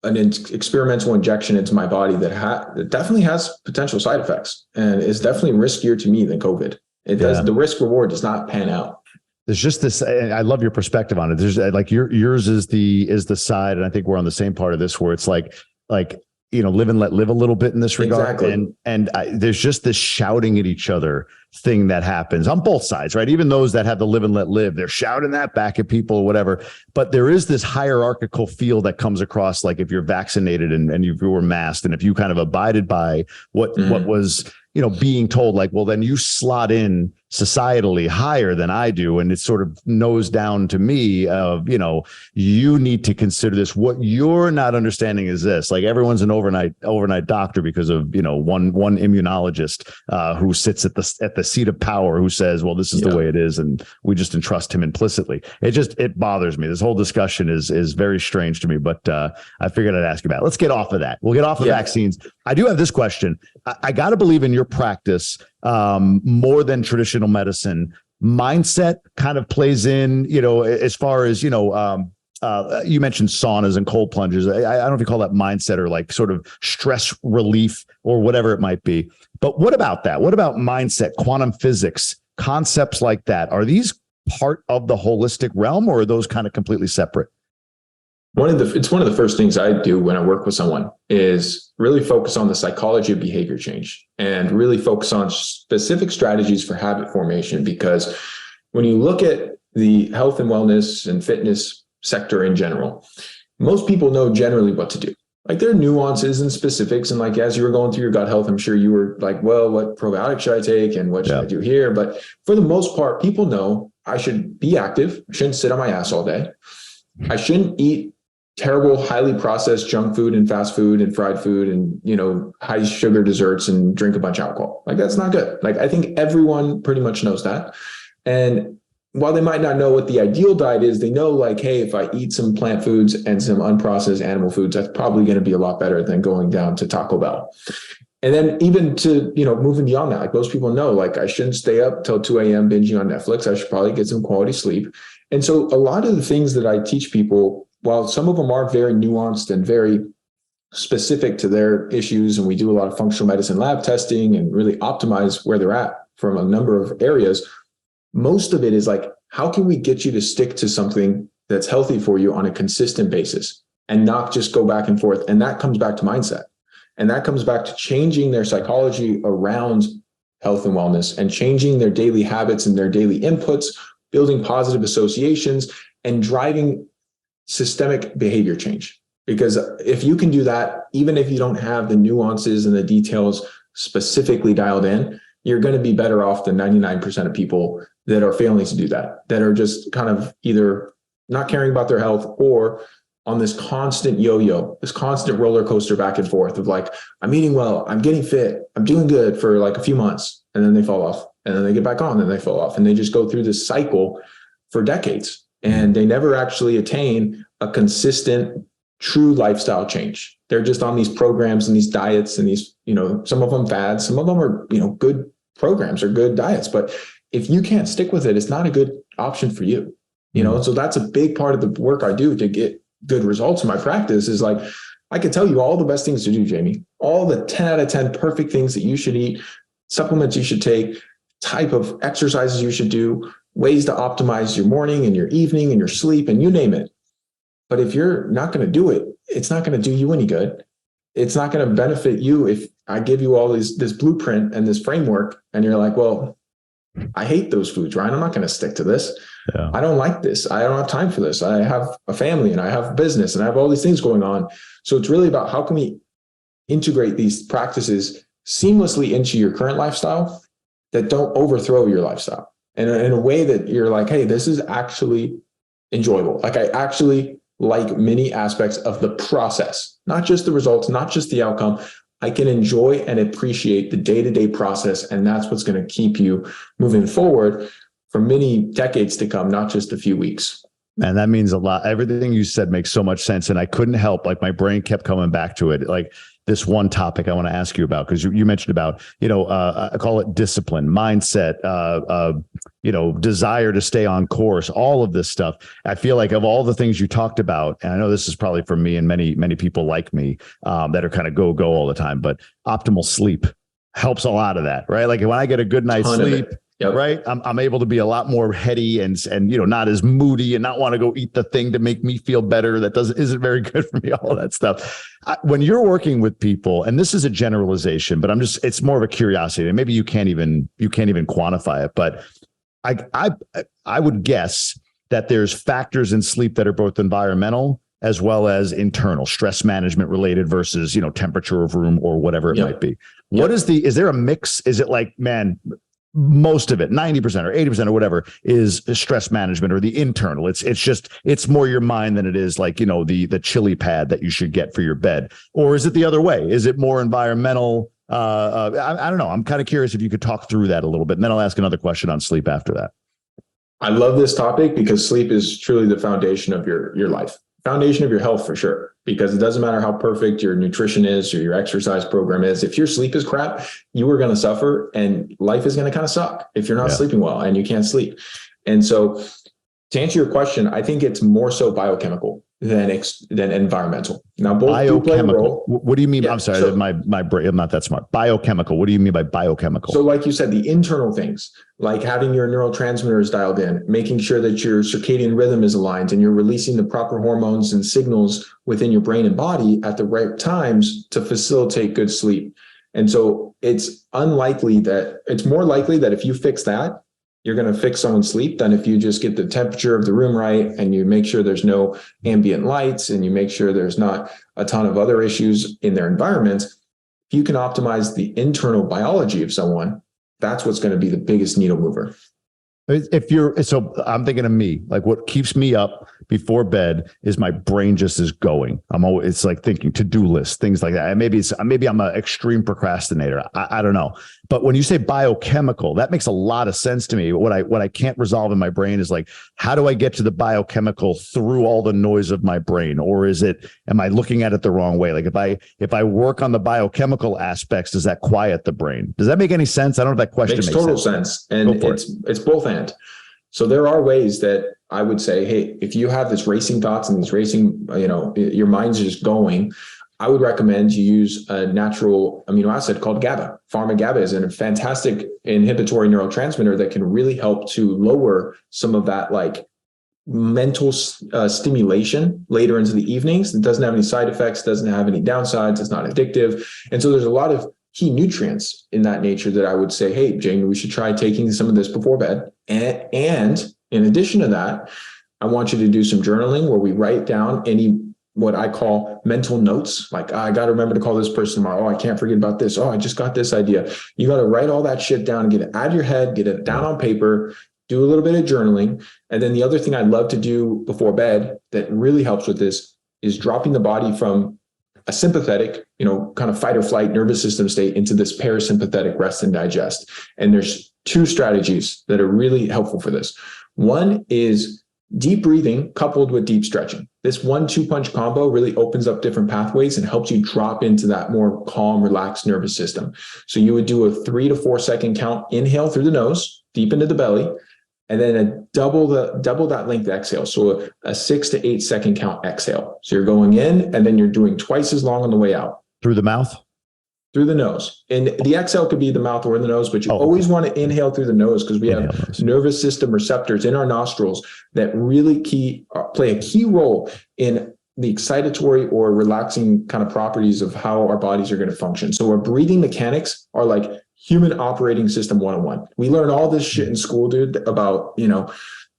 an experimental injection into my body that definitely has potential side effects and is definitely riskier to me than COVID? It does. The risk reward does not pan out. There's just this, I love your perspective on it. There's like yours is the side. And I think we're on the same part of this where it's like, live and let live a little bit in this regard. Exactly. And there's just this shouting at each other thing that happens on both sides, right? Even those that have the live and let live, they're shouting that back at people or whatever. But there is this hierarchical feel that comes across, like if you're vaccinated and you were masked, and if you kind of abided by what was, being told, like, well, then you slot in societally higher than I do. And it sort of nose down to me of, you need to consider this. What you're not understanding is this, like everyone's an overnight doctor because of, one immunologist who sits at the seat of power who says, well, this is the way it is. And we just entrust him implicitly. It bothers me. This whole discussion is very strange to me, but I figured I'd ask you about it. Let's get off of that. We'll get off of vaccines. I do have this question. I got to believe in your practice more than traditional medicine. Mindset kind of plays in, as far as, you mentioned saunas and cold plunges. I don't know if you call that mindset or like sort of stress relief or whatever it might be. But what about that? What about mindset, quantum physics, concepts like that? Are these part of the holistic realm, or are those kind of completely separate? It's one of the first things I do when I work with someone is really focus on the psychology of behavior change and really focus on specific strategies for habit formation. Because when you look at the health and wellness and fitness sector in general, most people know generally what to do. Like there are nuances and specifics. And like, as you were going through your gut health, I'm sure you were like, well, what probiotic should I take and what should I do here? But for the most part, people know I should be active. I shouldn't sit on my ass all day. I shouldn't eat terrible, highly processed junk food and fast food and fried food and, high sugar desserts and drink a bunch of alcohol. Like that's not good. Like I think everyone pretty much knows that. And while they might not know what the ideal diet is, they know like, hey, if I eat some plant foods and some unprocessed animal foods, that's probably going to be a lot better than going down to Taco Bell. And then even to, moving beyond that, like most people know, like I shouldn't stay up till 2 a.m. binging on Netflix. I should probably get some quality sleep. And so a lot of the things that I teach people, while some of them are very nuanced and very specific to their issues, and we do a lot of functional medicine lab testing and really optimize where they're at from a number of areas, most of it is like, how can we get you to stick to something that's healthy for you on a consistent basis and not just go back and forth? And that comes back to mindset. And that comes back to changing their psychology around health and wellness and changing their daily habits and their daily inputs, building positive associations and driving systemic behavior change. Because if you can do that, even if you don't have the nuances and the details specifically dialed in, you're going to be better off than 99% of people that are failing to do that are just kind of either not caring about their health or on this constant yo-yo, this constant roller coaster back and forth of like, I'm eating well, I'm getting fit, I'm doing good for like a few months, and then they fall off, and then they get back on, and they fall off, and they just go through this cycle for decades. And they never actually attain a consistent, true lifestyle change. They're just on these programs and these diets and these, some of them fads, some of them are, good programs or good diets, but if you can't stick with it, it's not a good option for you. So that's a big part of the work I do to get good results in my practice is like, I can tell you all the best things to do, Jamie, all the 10 out of 10 perfect things that you should eat, supplements you should take, type of exercises you should do, ways to optimize your morning and your evening and your sleep, and you name it. But if you're not going to do it, it's not going to do you any good. It's not going to benefit you if I give you all this blueprint and this framework, and you're like, well, I hate those foods, Ryan. I'm not going to stick to this. Yeah. I don't like this. I don't have time for this. I have a family and I have business and I have all these things going on. So it's really about how can we integrate these practices seamlessly into your current lifestyle that don't overthrow your lifestyle. And in a way that you're like, hey, this is actually enjoyable. Like I actually like many aspects of the process, not just the results, not just the outcome. I can enjoy and appreciate the day-to-day process. And that's what's going to keep you moving forward for many decades to come, not just a few weeks. And that means a lot. Everything you said makes so much sense. And I couldn't help, like my brain kept coming back to it. Like this one topic I want to ask you about, because you mentioned about, I call it discipline, mindset, desire to stay on course, all of this stuff. I feel like of all the things you talked about, and I know this is probably for me and many, many people like me that are kind of go all the time, but optimal sleep helps a lot of that, right? Like when I get a good night's sleep, yep. Right. I'm able to be a lot more heady and not as moody and not want to go eat the thing to make me feel better. That isn't very good for me. All that stuff. When you're working with people, and this is a generalization, but it's more of a curiosity, and maybe you can't even quantify it. But I would guess that there's factors in sleep that are both environmental as well as internal, stress management related versus, temperature of room or whatever it might be. What is there a mix? Is it like, man, most of it, 90% or 80% or whatever, is stress management or the internal? It's more your mind than it is like, the chili pad that you should get for your bed. Or is it the other way? Is it more environmental? I don't know. I'm kind of curious if you could talk through that a little bit, and then I'll ask another question on sleep after that. I love this topic because sleep is truly the foundation of your life, foundation of your health for sure. Because it doesn't matter how perfect your nutrition is or your exercise program is. If your sleep is crap, you are going to suffer and life is going to kind of suck if you're not sleeping well and you can't sleep. And so to answer your question, I think it's more so biochemical than environmental. Now, both biochemical. What do you mean? Yeah, I'm sorry, so, my brain, I'm not that smart. Biochemical. What do you mean by biochemical? So like you said, the internal things, like having your neurotransmitters dialed in, making sure that your circadian rhythm is aligned and you're releasing the proper hormones and signals within your brain and body at the right times to facilitate good sleep. And so it's more likely that if you fix that, you're going to fix someone's sleep than if you just get the temperature of the room right and you make sure there's no ambient lights and you make sure there's not a ton of other issues in their environment. If you can optimize the internal biology of someone, that's what's going to be the biggest needle mover. So I'm thinking of me, like what keeps me up before bed is my brain just is going. It's like thinking to-do lists, things like that. And maybe I'm an extreme procrastinator. I don't know. But when you say biochemical, that makes a lot of sense to me. What I can't resolve in my brain is like, how do I get to the biochemical through all the noise of my brain? Or am I looking at it the wrong way? Like if I work on the biochemical aspects, does that quiet the brain? Does that make any sense? I don't know if that question makes total sense. And it's both and. So there are ways that I would say, hey, if you have this racing thoughts and these racing, your mind's just going, I would recommend you use a natural amino acid called GABA. Pharma-GABA is a fantastic inhibitory neurotransmitter that can really help to lower some of that like mental stimulation later into the evenings. It doesn't have any side effects, doesn't have any downsides, it's not addictive. And so there's a lot of key nutrients in that nature that I would say, hey, Jamie, we should try taking some of this before bed. And in addition to that, I want you to do some journaling where we write down what I call mental notes. Like, I got to remember to call this person tomorrow. Oh, I can't forget about this. Oh, I just got this idea. You got to write all that shit down and get it out of your head, get it down on paper, do a little bit of journaling. And then the other thing I'd love to do before bed that really helps with this is dropping the body from a sympathetic, kind of fight or flight nervous system state into this parasympathetic rest and digest. And there's two strategies that are really helpful for this. One is deep breathing coupled with deep stretching. This 1-2 punch combo really opens up different pathways and helps you drop into that more calm, relaxed nervous system. So you would do a 3 to 4 second count inhale through the nose, deep into the belly, and then a double that length exhale. So a 6 to 8 second count exhale. So you're going in and then you're doing twice as long on the way out. Through the mouth? Through the nose. And the exhale could be the mouth or the nose, but you always want to inhale through the nose because we have nervous system receptors in our nostrils that really play a key role in the excitatory or relaxing kind of properties of how our bodies are going to function. So our breathing mechanics are like human operating system 101. We learn all this shit in school, dude, about,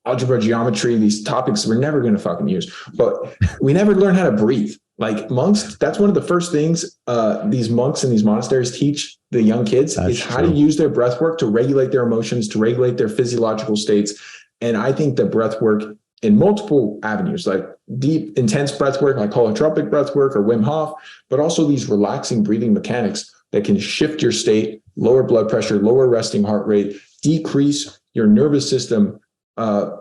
algebra, geometry, these topics we're never going to fucking use, but we never learn how to breathe. Like monks, that's one of the first things these monks in these monasteries teach the young kids is how to use their breath work to regulate their emotions, to regulate their physiological states. And I think the breath work in multiple avenues, like deep, intense breath work, like holotropic breath work or Wim Hof, but also these relaxing breathing mechanics that can shift your state, lower blood pressure, lower resting heart rate, decrease your nervous system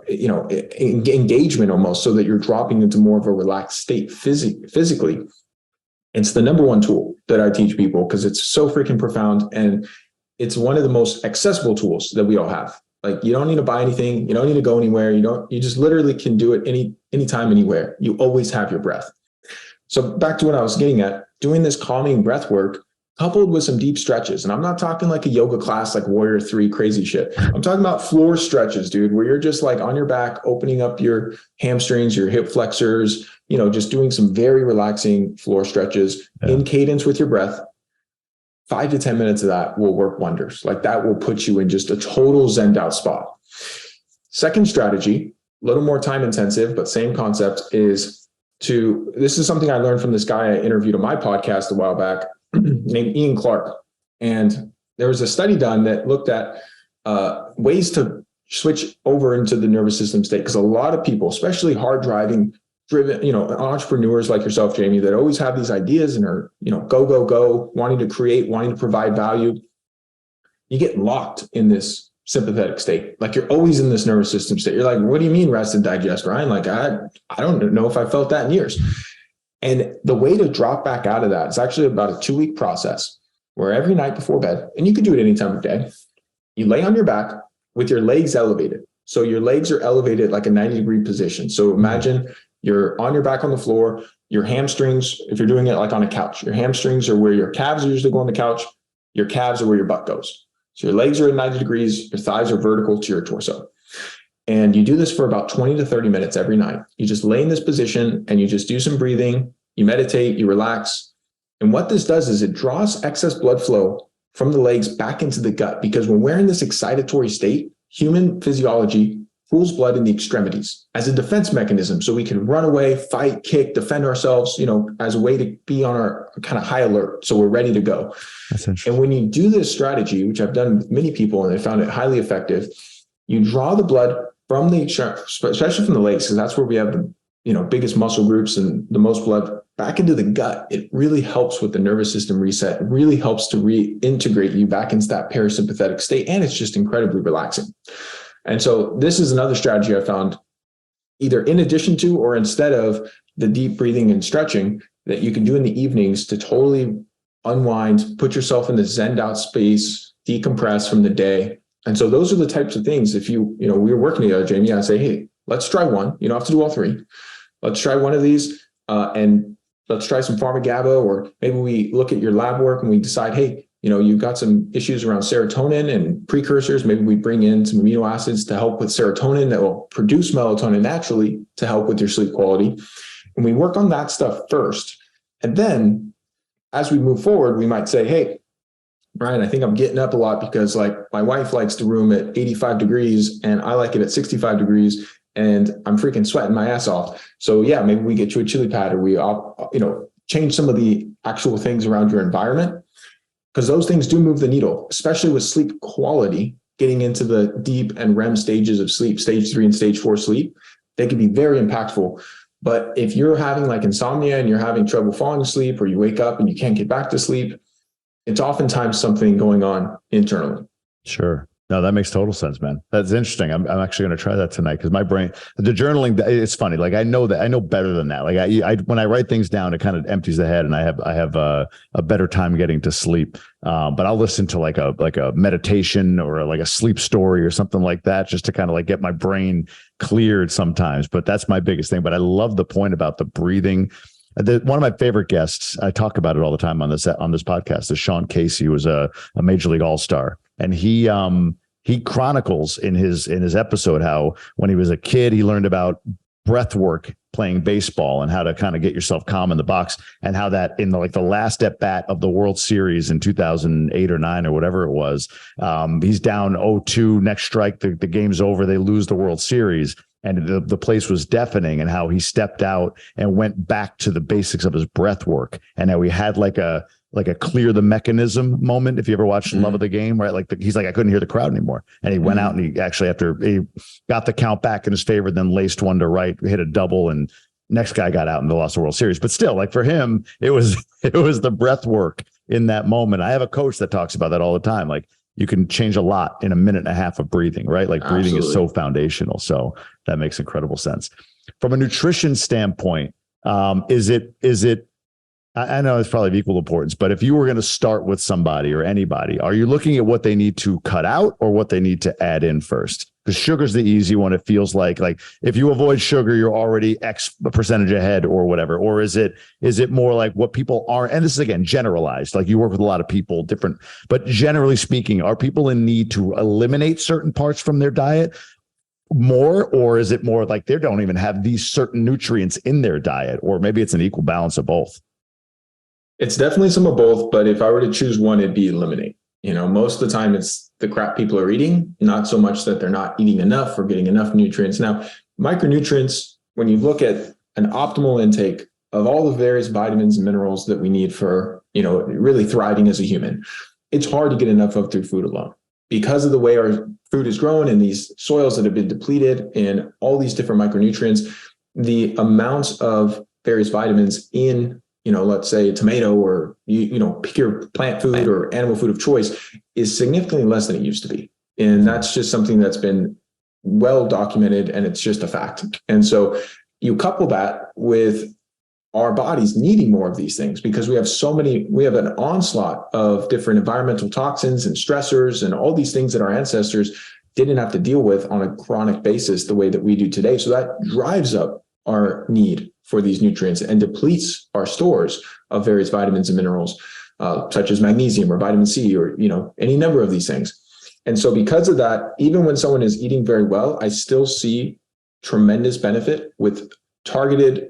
engagement almost, so that you're dropping into more of a relaxed state physically. It's the number one tool that I teach people because it's so freaking profound. And it's one of the most accessible tools that we all have. Like you don't need to buy anything. You don't need to go anywhere. You just literally can do it anytime, anywhere. You always have your breath. So back to what I was getting at, doing this calming breath work coupled with some deep stretches. And I'm not talking like a yoga class, like Warrior 3 crazy shit. I'm talking about floor stretches, dude, where you're just like on your back, opening up your hamstrings, your hip flexors, just doing some very relaxing floor stretches in cadence with your breath. 5 to 10 minutes of that will work wonders. Like that will put you in just a total zened out spot. Second strategy, a little more time intensive, but same concept this is something I learned from this guy I interviewed on my podcast a while back, named Ian Clark. And there was a study done that looked at ways to switch over into the nervous system state. Because a lot of people, especially hard driving, driven, entrepreneurs like yourself, Jamie, that always have these ideas and are, go, wanting to create, wanting to provide value. You get locked in this sympathetic state. Like you're always in this nervous system state. You're like, what do you mean rest and digest, Ryan? Like, I don't know if I felt that in years. And the way to drop back out of that is actually about a 2-week process where every night before bed, and you can do it any time of day, you lay on your back with your legs elevated. So your legs are elevated like a 90-degree position. So imagine you're on your back on the floor, your hamstrings, if you're doing it like on a couch, your hamstrings are where your calves usually go on the couch, your calves are where your butt goes. So your legs are at 90 degrees, your thighs are vertical to your torso. And you do this for about 20 to 30 minutes every night. You just lay in this position and you just do some breathing, you meditate, you relax. And what this does is it draws excess blood flow from the legs back into the gut, because when we're in this excitatory state, human physiology pools blood in the extremities as a defense mechanism. So we can run away, fight, kick, defend ourselves, as a way to be on our kind of high alert. So we're ready to go. That's interesting. And when you do this strategy, which I've done with many people and they found it highly effective, you draw the blood from the, especially from the legs, because that's where we have the biggest muscle groups and the most blood, back into the gut. It really helps with the nervous system reset. It really helps to reintegrate you back into that parasympathetic state. And it's just incredibly relaxing. And so this is another strategy I found, either in addition to or instead of the deep breathing and stretching, that you can do in the evenings to totally unwind, put yourself in the zened out space, decompress from the day. And so those are the types of things. If we were working together, Jamie, I'd say, hey, let's try one. You don't have to do all three. Let's try one of these and let's try some pharma-GABA, or maybe we look at your lab work and we decide, hey, you've got some issues around serotonin and precursors. Maybe we bring in some amino acids to help with serotonin that will produce melatonin naturally to help with your sleep quality. And we work on that stuff first. And then as we move forward, we might say, hey, Ryan, I think I'm getting up a lot because like my wife likes the room at 85 degrees and I like it at 65 degrees and I'm freaking sweating my ass off. So yeah, maybe we get you a chili pad, or we, change some of the actual things around your environment, because those things do move the needle, especially with sleep quality, getting into the deep and REM stages of sleep, stage 3 and stage 4 sleep. They can be very impactful. But if you're having like insomnia and you're having trouble falling asleep, or you wake up and you can't get back to sleep, it's oftentimes something going on internally. Sure. No, that makes total sense, man. That's interesting. I'm actually going to try that tonight because my brain, the journaling, it's funny. Like I know better than that. Like I when I write things down, it kind of empties the head, and I have a better time getting to sleep. But I'll listen to like a meditation or like a sleep story or something like that, just to kind of like get my brain cleared sometimes. But that's my biggest thing. But I love the point about the breathing. One of my favorite guests, I talk about it all the time on this podcast, is Sean Casey, who was a Major League All-Star. And he chronicles in his episode how when he was a kid, he learned about breath work playing baseball and how to kind of get yourself calm in the box, and how that in the last at bat of the World Series in 2008 or 9 or whatever it was, he's down 0-2, next strike, the game's over, they lose the World Series. And the place was deafening, and how he stepped out and went back to the basics of his breath work. And how he had like a clear the mechanism moment. If you ever watched Love of the Game, right? He's like, I couldn't hear the crowd anymore. And he went out and he actually, after he got the count back in his favor, then laced one to right, hit a double, and next guy got out and they lost the World Series. But still, like for him, it was the breath work in that moment. I have a coach that talks about that all the time. Like you can change a lot in a minute and a half of breathing, right? Like breathing is so foundational. So that makes incredible sense. From a nutrition standpoint, is it, I know it's probably of equal importance, but if you were going to start with somebody or anybody, are you looking at what they need to cut out or what they need to add in first? Because sugar's the easy one. It feels like if you avoid sugar, you're already X percentage ahead or whatever. Or is it more like what people are? And this is, again, generalized. Like you work with a lot of people different, but generally speaking, are people in need to eliminate certain parts from their diet more? Or is it more like they don't even have these certain nutrients in their diet? Or maybe it's an equal balance of both. It's definitely some of both, but if I were to choose one, it'd be eliminate. Most of the time it's the crap people are eating, not so much that they're not eating enough or getting enough nutrients. Now, micronutrients, when you look at an optimal intake of all the various vitamins and minerals that we need for, really thriving as a human, it's hard to get enough of through food alone. Because of the way our food is grown in these soils that have been depleted in all these different micronutrients, the amounts of various vitamins in let's say a tomato or, pick your plant food or animal food of choice is significantly less than it used to be. And that's just something that's been well documented, and it's just a fact. And so you couple that with our bodies needing more of these things because we have an onslaught of different environmental toxins and stressors and all these things that our ancestors didn't have to deal with on a chronic basis the way that we do today. So that drives up our need for these nutrients and depletes our stores of various vitamins and minerals, such as magnesium or vitamin C or, any number of these things. And so because of that, even when someone is eating very well, I still see tremendous benefit with targeted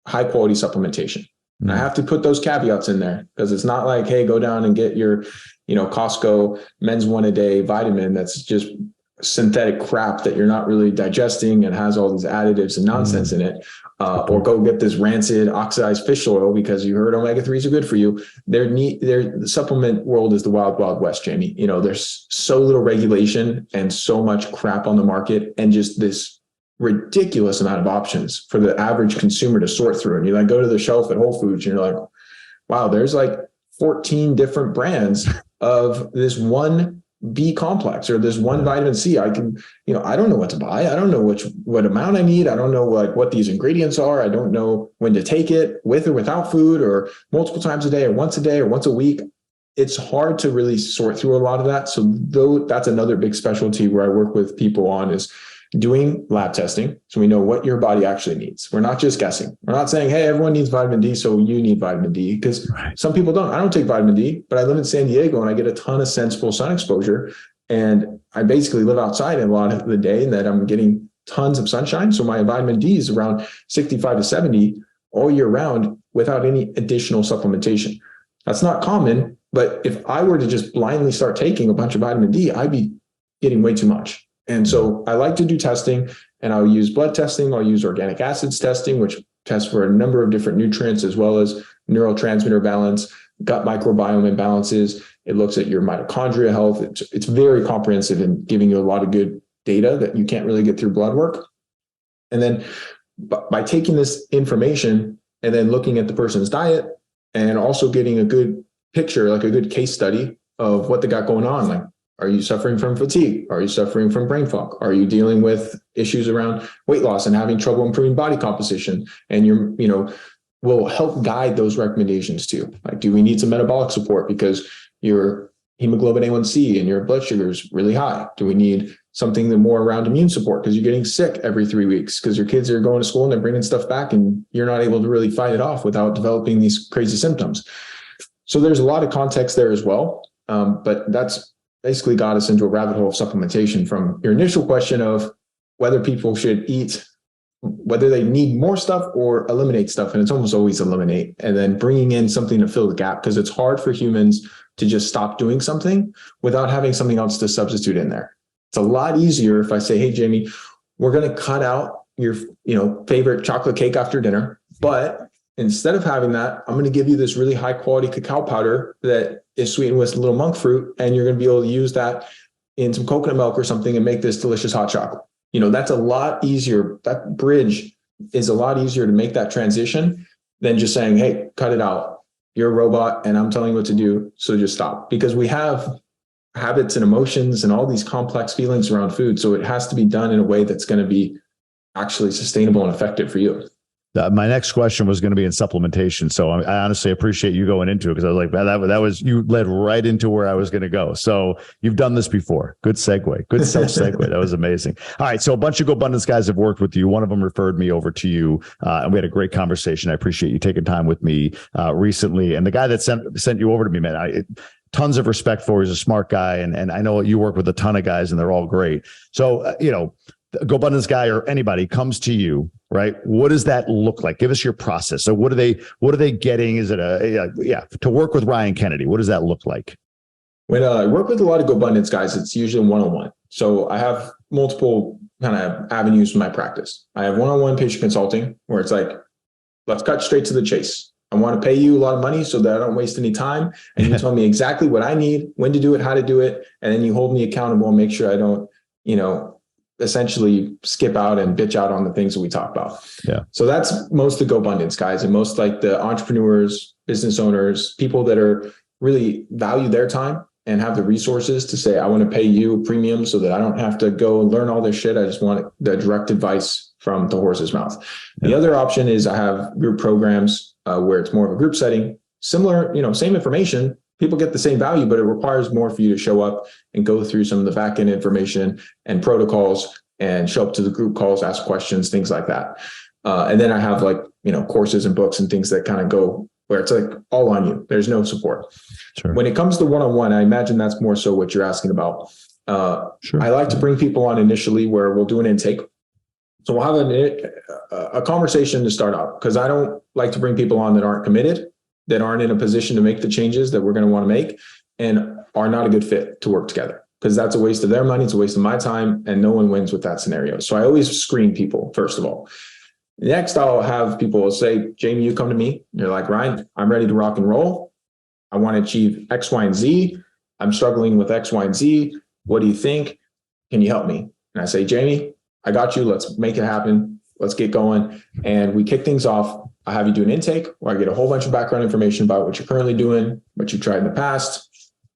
high quality supplementation. And I have to put those caveats in there because it's not like, hey, go down and get your, Costco men's one a day vitamin that's just synthetic crap that you're not really digesting and has all these additives and nonsense in it, or go get this rancid oxidized fish oil because you heard omega-3s are good for you. The supplement world is the wild, wild west, Jamie. There's so little regulation and so much crap on the market and just this ridiculous amount of options for the average consumer to sort through. And you go to the shelf at Whole Foods and you're like, wow, there's 14 different brands of this one B complex or this one vitamin C. I don't know what to buy. I don't know what amount I need. I don't know what these ingredients are. I don't know when to take it with or without food or multiple times a day or once a week. It's hard to really sort through a lot of that. So that's another big specialty where I work with people on is doing lab testing. So we know what your body actually needs. We're not just guessing. We're not saying, hey, everyone needs vitamin D, so you need vitamin D, because some people don't. I don't take vitamin D, but I live in San Diego and I get a ton of sensible sun exposure. And I basically live outside a lot of the day and that I'm getting tons of sunshine. So my vitamin D is around 65 to 70 all year round without any additional supplementation. That's not common, but if I were to just blindly start taking a bunch of vitamin D, I'd be getting way too much. And so I like to do testing, and I'll use blood testing. I'll use organic acids testing, which tests for a number of different nutrients, as well as neurotransmitter balance, gut microbiome imbalances. It looks at your mitochondria health. It's very comprehensive in giving you a lot of good data that you can't really get through blood work. And then by taking this information and then looking at the person's diet and also getting a good picture, like a good case study of what they got going on, like Are you suffering from fatigue? Are you suffering from brain fog? Are you dealing with issues around weight loss and having trouble improving body composition? And will help guide those recommendations too. Like, do we need some metabolic support because your hemoglobin A1C and your blood sugar is really high? Do we need something more around immune support because you're getting sick every 3 weeks because your kids are going to school and they're bringing stuff back and you're not able to really fight it off without developing these crazy symptoms? So there's a lot of context there as well. But that's basically got us into a rabbit hole of supplementation from your initial question of whether people should eat, whether they need more stuff or eliminate stuff. And it's almost always eliminate, and then bringing in something to fill the gap, because it's hard for humans to just stop doing something without having something else to substitute in there. It's a lot easier if I say, hey, Jamie, we're going to cut out your favorite chocolate cake after dinner, but instead of having that, I'm going to give you this really high quality cacao powder that is sweetened with a little monk fruit, and you're going to be able to use that in some coconut milk or something and make this delicious hot chocolate. That's a lot easier. That bridge is a lot easier to make that transition than just saying, hey, cut it out. You're a robot and I'm telling you what to do, so just stop. Because we have habits and emotions and all these complex feelings around food. So it has to be done in a way that's going to be actually sustainable and effective for you. My next question was going to be in supplementation. So I honestly appreciate you going into it, because I was like, that was, you led right into where I was going to go. So you've done this before. Good segue, good self segue. That was amazing. All right. So a bunch of Gobundance guys have worked with you. One of them referred me over to you, and we had a great conversation. I appreciate you taking time with me recently. And the guy that sent you over to me, man, tons of respect for. He's a smart guy. And I know you work with a ton of guys and they're all great. So, Gobundance guy or anybody comes to you, right? What does that look like? Give us your process. So what are they getting? Is it to work with Ryan Kennedy? What does that look like? When I work with a lot of Gobundance guys, it's usually one-on-one. So I have multiple kind of avenues in my practice. I have one-on-one patient consulting where it's like, let's cut straight to the chase. I want to pay you a lot of money so that I don't waste any time. And you tell me exactly what I need, when to do it, how to do it. And then you hold me accountable and make sure I don't, essentially skip out and bitch out on the things that we talk about. Yeah. So that's most of the Gobundance guys, and most like the entrepreneurs, business owners, people that are really value their time and have the resources to say, I want to pay you a premium so that I don't have to go and learn all this shit. I just want the direct advice from the horse's mouth. Yeah. The other option is I have group programs where it's more of a group setting, similar, same information. People get the same value, but it requires more for you to show up and go through some of the back end information and protocols and show up to the group calls, ask questions, things like that. And then I have courses and books and things that kind of go where it's like all on you. There's no support. Sure. When it comes to one-on-one, I imagine that's more so what you're asking about. Sure. I like to bring people on initially where we'll do an intake. So we'll have a conversation to start out, because I don't like to bring people on that aren't committed, that aren't in a position to make the changes that we're going to want to make, and are not a good fit to work together, because that's a waste of their money. It's a waste of my time, and no one wins with that scenario. So I always screen people first of all. Next, I'll have people say, Jamie, you come to me. You're like, Ryan, I'm ready to rock and roll. I want to achieve X, Y, and Z. I'm struggling with X, Y, and Z. What do you think? Can you help me? And I say, Jamie, I got you. Let's make it happen. Let's get going. And we kick things off. I have you do an intake where I get a whole bunch of background information about what you're currently doing, what you've tried in the past.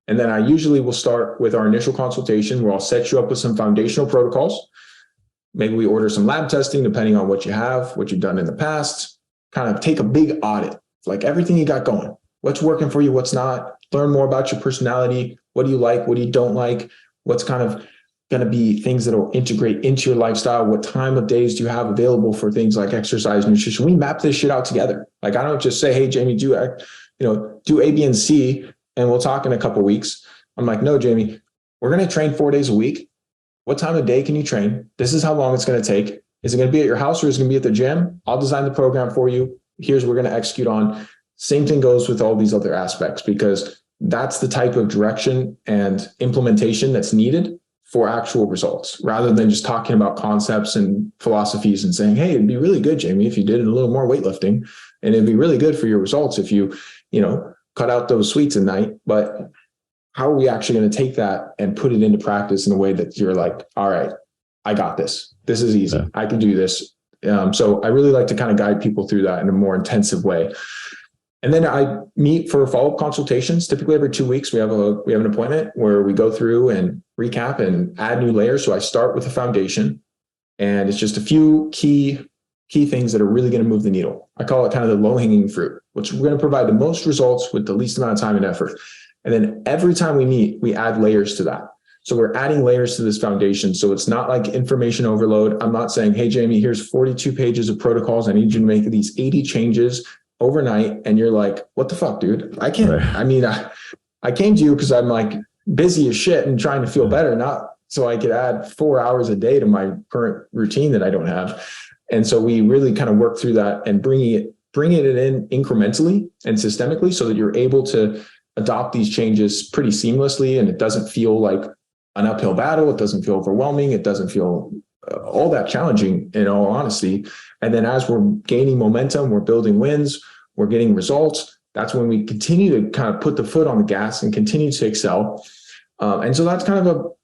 And then I usually will start with our initial consultation where I'll set you up with some foundational protocols. Maybe we order some lab testing depending on what you have, what you've done in the past. Kind of take a big audit, like everything you got going. What's working for you, what's not. Learn more about your personality. What do you like? What do you don't like? What's kind of going to be things that will integrate into your lifestyle? What time of days do you have available for things like exercise, nutrition? We map this shit out together. Like, I don't just say, hey, Jamie, do A, B, and C, and we'll talk in a couple of weeks. I'm like, no, Jamie, we're going to train 4 days a week. What time of day can you train? This is how long it's going to take. Is it going to be at your house or is it going to be at the gym? I'll design the program for you. Here's what we're going to execute on. Same thing goes with all these other aspects, because that's the type of direction and implementation that's needed for actual results, rather than just talking about concepts and philosophies and saying, hey, it'd be really good, Jamie, if you did a little more weightlifting, and it'd be really good for your results if you, cut out those sweets at night. But how are we actually going to take that and put it into practice in a way that you're like, all right, I got this. This is easy. I can do this. So I really like to kind of guide people through that in a more intensive way. And then I meet for follow-up consultations. Typically every 2 weeks, we have an appointment where we go through and recap and add new layers. So I start with the foundation, and it's just a few key things that are really going to move the needle. I call it kind of the low-hanging fruit, which we're going to provide the most results with the least amount of time and effort. And then every time we meet, we add layers to that. So we're adding layers to this foundation. So it's not like information overload. I'm not saying, hey, Jamie, here's 42 pages of protocols. I need you to make these 80 changes overnight. And you're like, what the fuck, dude? I can't. Right. I mean, I came to you because I'm like busy as shit and trying to feel better, not so I could add 4 hours a day to my current routine that I don't have. And so we really kind of work through that and bringing it in incrementally and systemically so that you're able to adopt these changes pretty seamlessly. And it doesn't feel like an uphill battle. It doesn't feel overwhelming. It doesn't feel all that challenging, in all honesty. And then as we're gaining momentum, we're building wins, we're getting results. That's when we continue to kind of put the foot on the gas and continue to excel. And so that's kind of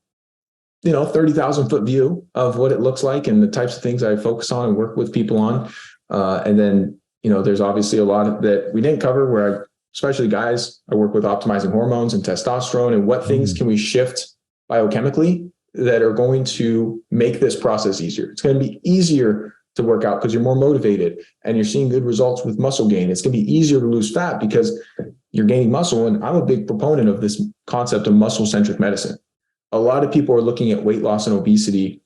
a 30,000 foot view of what it looks like and the types of things I focus on and work with people on. And then, there's obviously a lot that we didn't cover where especially guys, I work with optimizing hormones and testosterone and what things can we shift biochemically that are going to make this process easier. It's going to be easier to work out because you're more motivated and you're seeing good results with muscle gain. It's going to be easier to lose fat because you're gaining muscle. And I'm a big proponent of this concept of muscle-centric medicine. A lot of people are looking at weight loss and obesity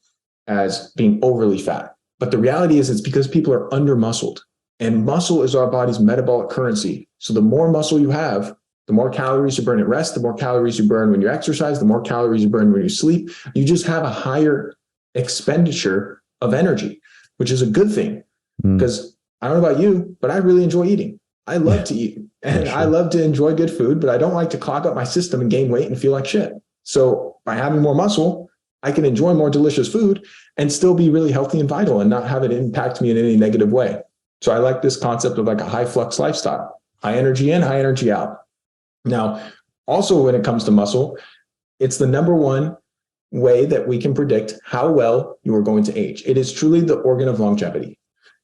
as being overly fat. But the reality is it's because people are under-muscled. And muscle is our body's metabolic currency. So the more muscle you have, the more calories you burn at rest, the more calories you burn when you exercise, the more calories you burn when you sleep. You just have a higher expenditure of energy, which is a good thing. Because I don't know about you, but I really enjoy eating. I love to eat and I love to enjoy good food, but I don't like to clog up my system and gain weight and feel like shit. So by having more muscle, I can enjoy more delicious food and still be really healthy and vital and not have it impact me in any negative way. So I like this concept of like a high flux lifestyle, high energy in, high energy out. Now, also when it comes to muscle, it's the number one way that we can predict how well you are going to age. It is truly the organ of longevity.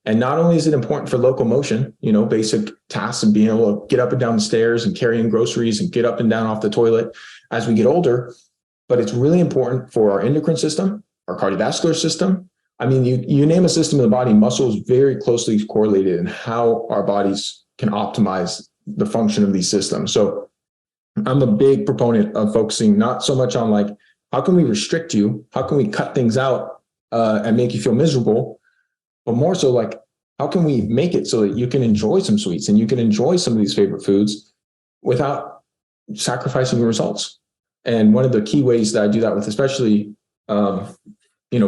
And not only is it important for locomotion, basic tasks and being able to get up and down the stairs and carrying groceries and get up and down off the toilet as we get older, but it's really important for our endocrine system, our cardiovascular system. I mean, you name a system in the body, muscle is very closely correlated in how our bodies can optimize the function of these systems. So I'm a big proponent of focusing not so much on like, how can we restrict you? How can we cut things out and make you feel miserable? But more so like, how can we make it so that you can enjoy some sweets and you can enjoy some of these favorite foods without sacrificing your results? And one of the key ways that I do that with, especially,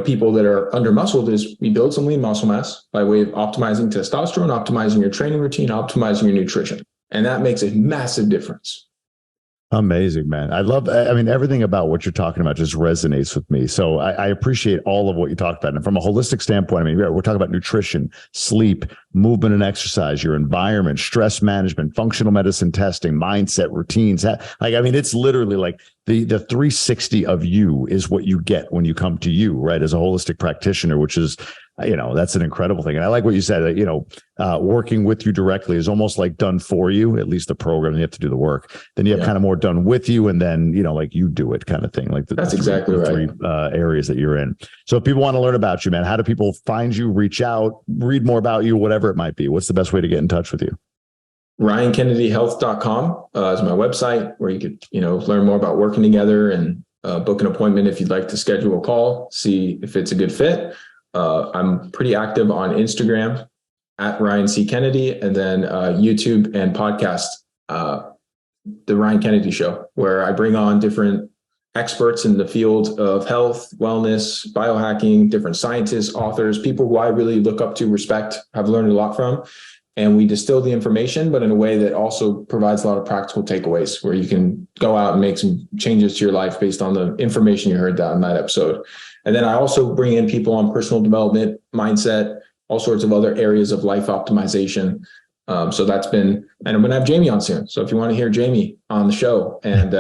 people that are under muscled is we build some lean muscle mass by way of optimizing testosterone, optimizing your training routine, optimizing your nutrition. And that makes a massive difference. Amazing, man. Everything about what you're talking about just resonates with me. So I appreciate all of what you talked about. And from a holistic standpoint, we're talking about nutrition, sleep, movement and exercise, your environment, stress management, functional medicine testing, mindset, routines. It's literally like the 360 of you is what you get when you come to you, right? As a holistic practitioner, which is, that's an incredible thing. And I like what you said, working with you directly is almost like done for you, at least the program. You have to do the work. Then you have kind of more done with you. And then, like you do it kind of thing. Like that's exactly right. Three areas that you're in. So if people want to learn about you, man, how do people find you, reach out, read more about you, whatever it might be? What's the best way to get in touch with you? RyanKennedyHealth.com is my website where you could, learn more about working together and book an appointment if you'd like to schedule a call, see if it's a good fit. I'm pretty active on Instagram at Ryan C. Kennedy, and then YouTube and podcast, The Ryan Kennedy Show, where I bring on different experts in the field of health, wellness, biohacking, different scientists, authors, people who I really look up to, respect, have learned a lot from. And we distill the information, but in a way that also provides a lot of practical takeaways where you can go out and make some changes to your life based on the information you heard in that episode. And then I also bring in people on personal development, mindset, all sorts of other areas of life optimization. So that's been, and I'm going to have Jamie on soon. So if you want to hear Jamie on the show and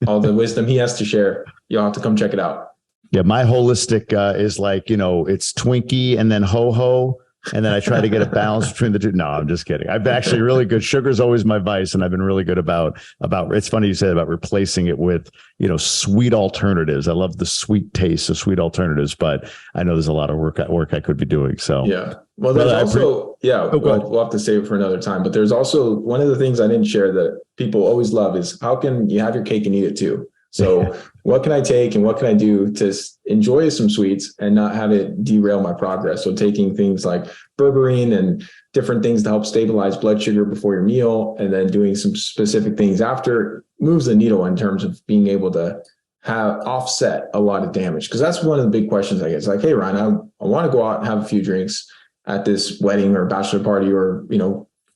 all the wisdom he has to share, you'll have to come check it out. Yeah. My holistic is like, it's Twinkie and then ho-ho, And then I try to get a balance between the two. No, I'm just kidding. I've actually really good. Sugar is always my vice. And I've been really good about, it's funny you said about replacing it with, sweet alternatives. I love the sweet taste of sweet alternatives, but I know there's a lot of work I could be doing. So, yeah. Well, there's we'll have to save it for another time, but there's also one of the things I didn't share that people always love is how can you have your cake and eat it too? So what can I take and what can I do to enjoy some sweets and not have it derail my progress? So taking things like berberine and different things to help stabilize blood sugar before your meal, and then doing some specific things after moves the needle in terms of being able to have offset a lot of damage. Because that's one of the big questions I get. It's like, hey, Ryan, I want to go out and have a few drinks at this wedding or bachelor party, or,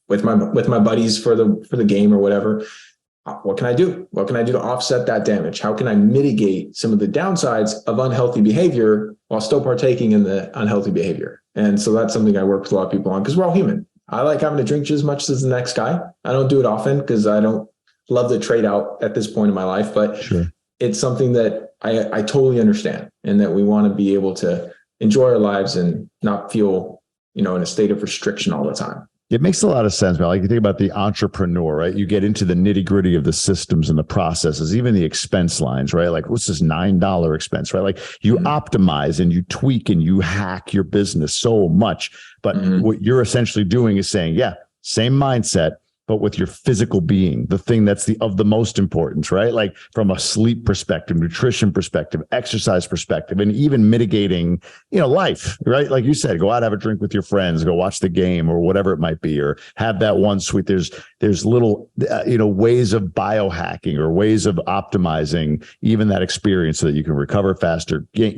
with my buddies for the game or whatever. What can I do? What can I do to offset that damage? How can I mitigate some of the downsides of unhealthy behavior while still partaking in the unhealthy behavior? And so that's something I work with a lot of people on, because we're all human. I like having to drink just as much as the next guy. I don't do it often because I don't love the trade out at this point in my life, but sure, it's something that I totally understand, and that we want to be able to enjoy our lives and not feel, in a state of restriction all the time. It makes a lot of sense, man. Like you think about the entrepreneur, right? You get into the nitty gritty of the systems and the processes, even the expense lines, right? Like what's this $9 expense, right? Like you optimize and you tweak and you hack your business so much. But what you're essentially doing is saying, yeah, same mindset, but with your physical being, the thing that's of the most importance, right? Like from a sleep perspective, nutrition perspective, exercise perspective, and even mitigating, life, right? Like you said, go out, have a drink with your friends, go watch the game or whatever it might be, or have that one sweet. There's little, ways of biohacking or ways of optimizing even that experience so that you can recover faster, not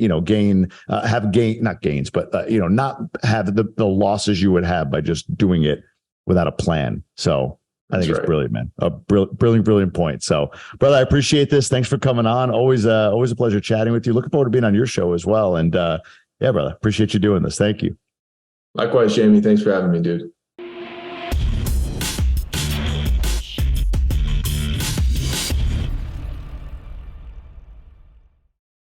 have the losses you would have by just doing it without a plan. So I think it's brilliant, man. A brilliant point. So, brother, I appreciate this. Thanks for coming on. Always a pleasure chatting with you. Looking forward to being on your show as well. And yeah, brother, appreciate you doing this. Thank you. Likewise, Jamie. Thanks for having me, dude.